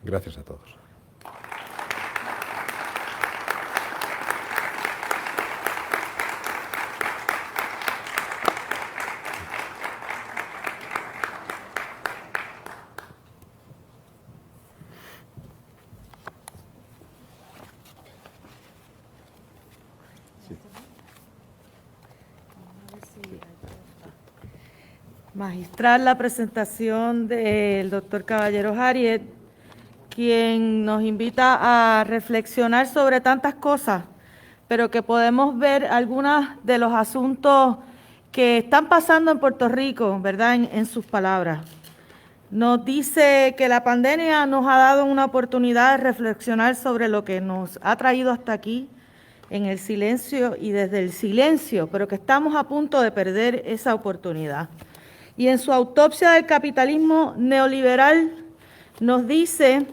Speaker 4: Gracias a todos.
Speaker 1: Magistral la presentación del doctor Caballeros Ariet, quien nos invita a reflexionar sobre tantas cosas, pero que podemos ver algunos de los asuntos que están pasando en Puerto Rico, ¿verdad?, en sus palabras. Nos dice que la pandemia nos ha dado una oportunidad de reflexionar sobre lo que nos ha traído hasta aquí, en el silencio y desde el silencio, pero que estamos a punto de perder esa oportunidad. Y en su autopsia del capitalismo neoliberal nos dice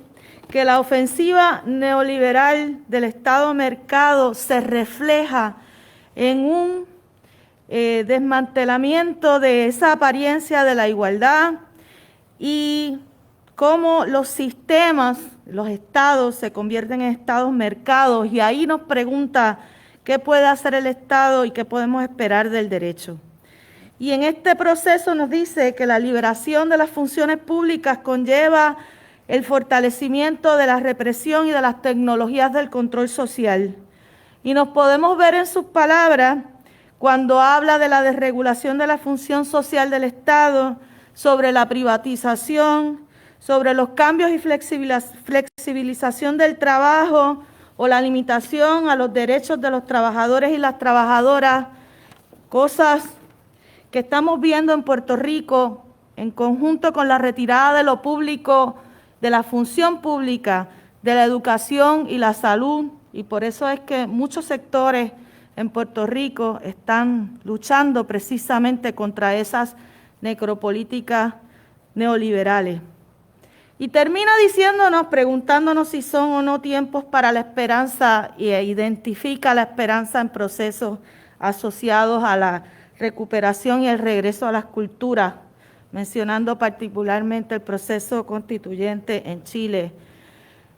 Speaker 1: que la ofensiva neoliberal del Estado mercado se refleja en un desmantelamiento de esa apariencia de la igualdad y cómo los sistemas, los estados se convierten en estados mercados, y ahí nos pregunta qué puede hacer el Estado y qué podemos esperar del derecho. Y en este proceso nos dice que la liberación de las funciones públicas conlleva el fortalecimiento de la represión y de las tecnologías del control social. Y nos podemos ver en sus palabras cuando habla de la desregulación de la función social del Estado, sobre la privatización, sobre los cambios y flexibilización del trabajo o la limitación a los derechos de los trabajadores y las trabajadoras, cosas que estamos viendo en Puerto Rico en conjunto con la retirada de lo público, de la función pública, de la educación y la salud, y por eso es que muchos sectores en Puerto Rico están luchando precisamente contra esas necropolíticas neoliberales. Y termina diciéndonos, preguntándonos si son o no tiempos para la esperanza, y identifica la esperanza en procesos asociados a la recuperación y el regreso a las culturas, mencionando particularmente el proceso constituyente en Chile.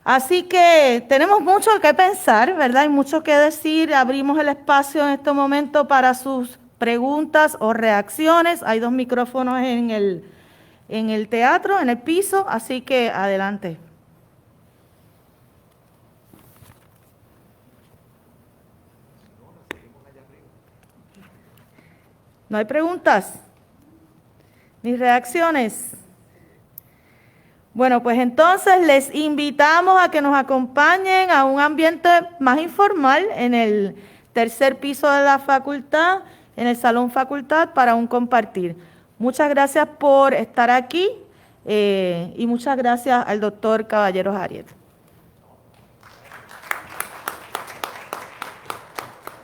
Speaker 1: Así que tenemos mucho que pensar, ¿verdad? Hay mucho que decir. Abrimos el espacio en este momento para sus preguntas o reacciones. Hay 2 micrófonos en el teatro, en el piso, así que adelante. ¿No hay preguntas? ¿Ni reacciones? Bueno, pues entonces les invitamos a que nos acompañen a un ambiente más informal en el 3er piso de la facultad, en el Salón Facultad, para un compartir. Muchas gracias por estar aquí y muchas gracias al doctor Caballeros Ariet.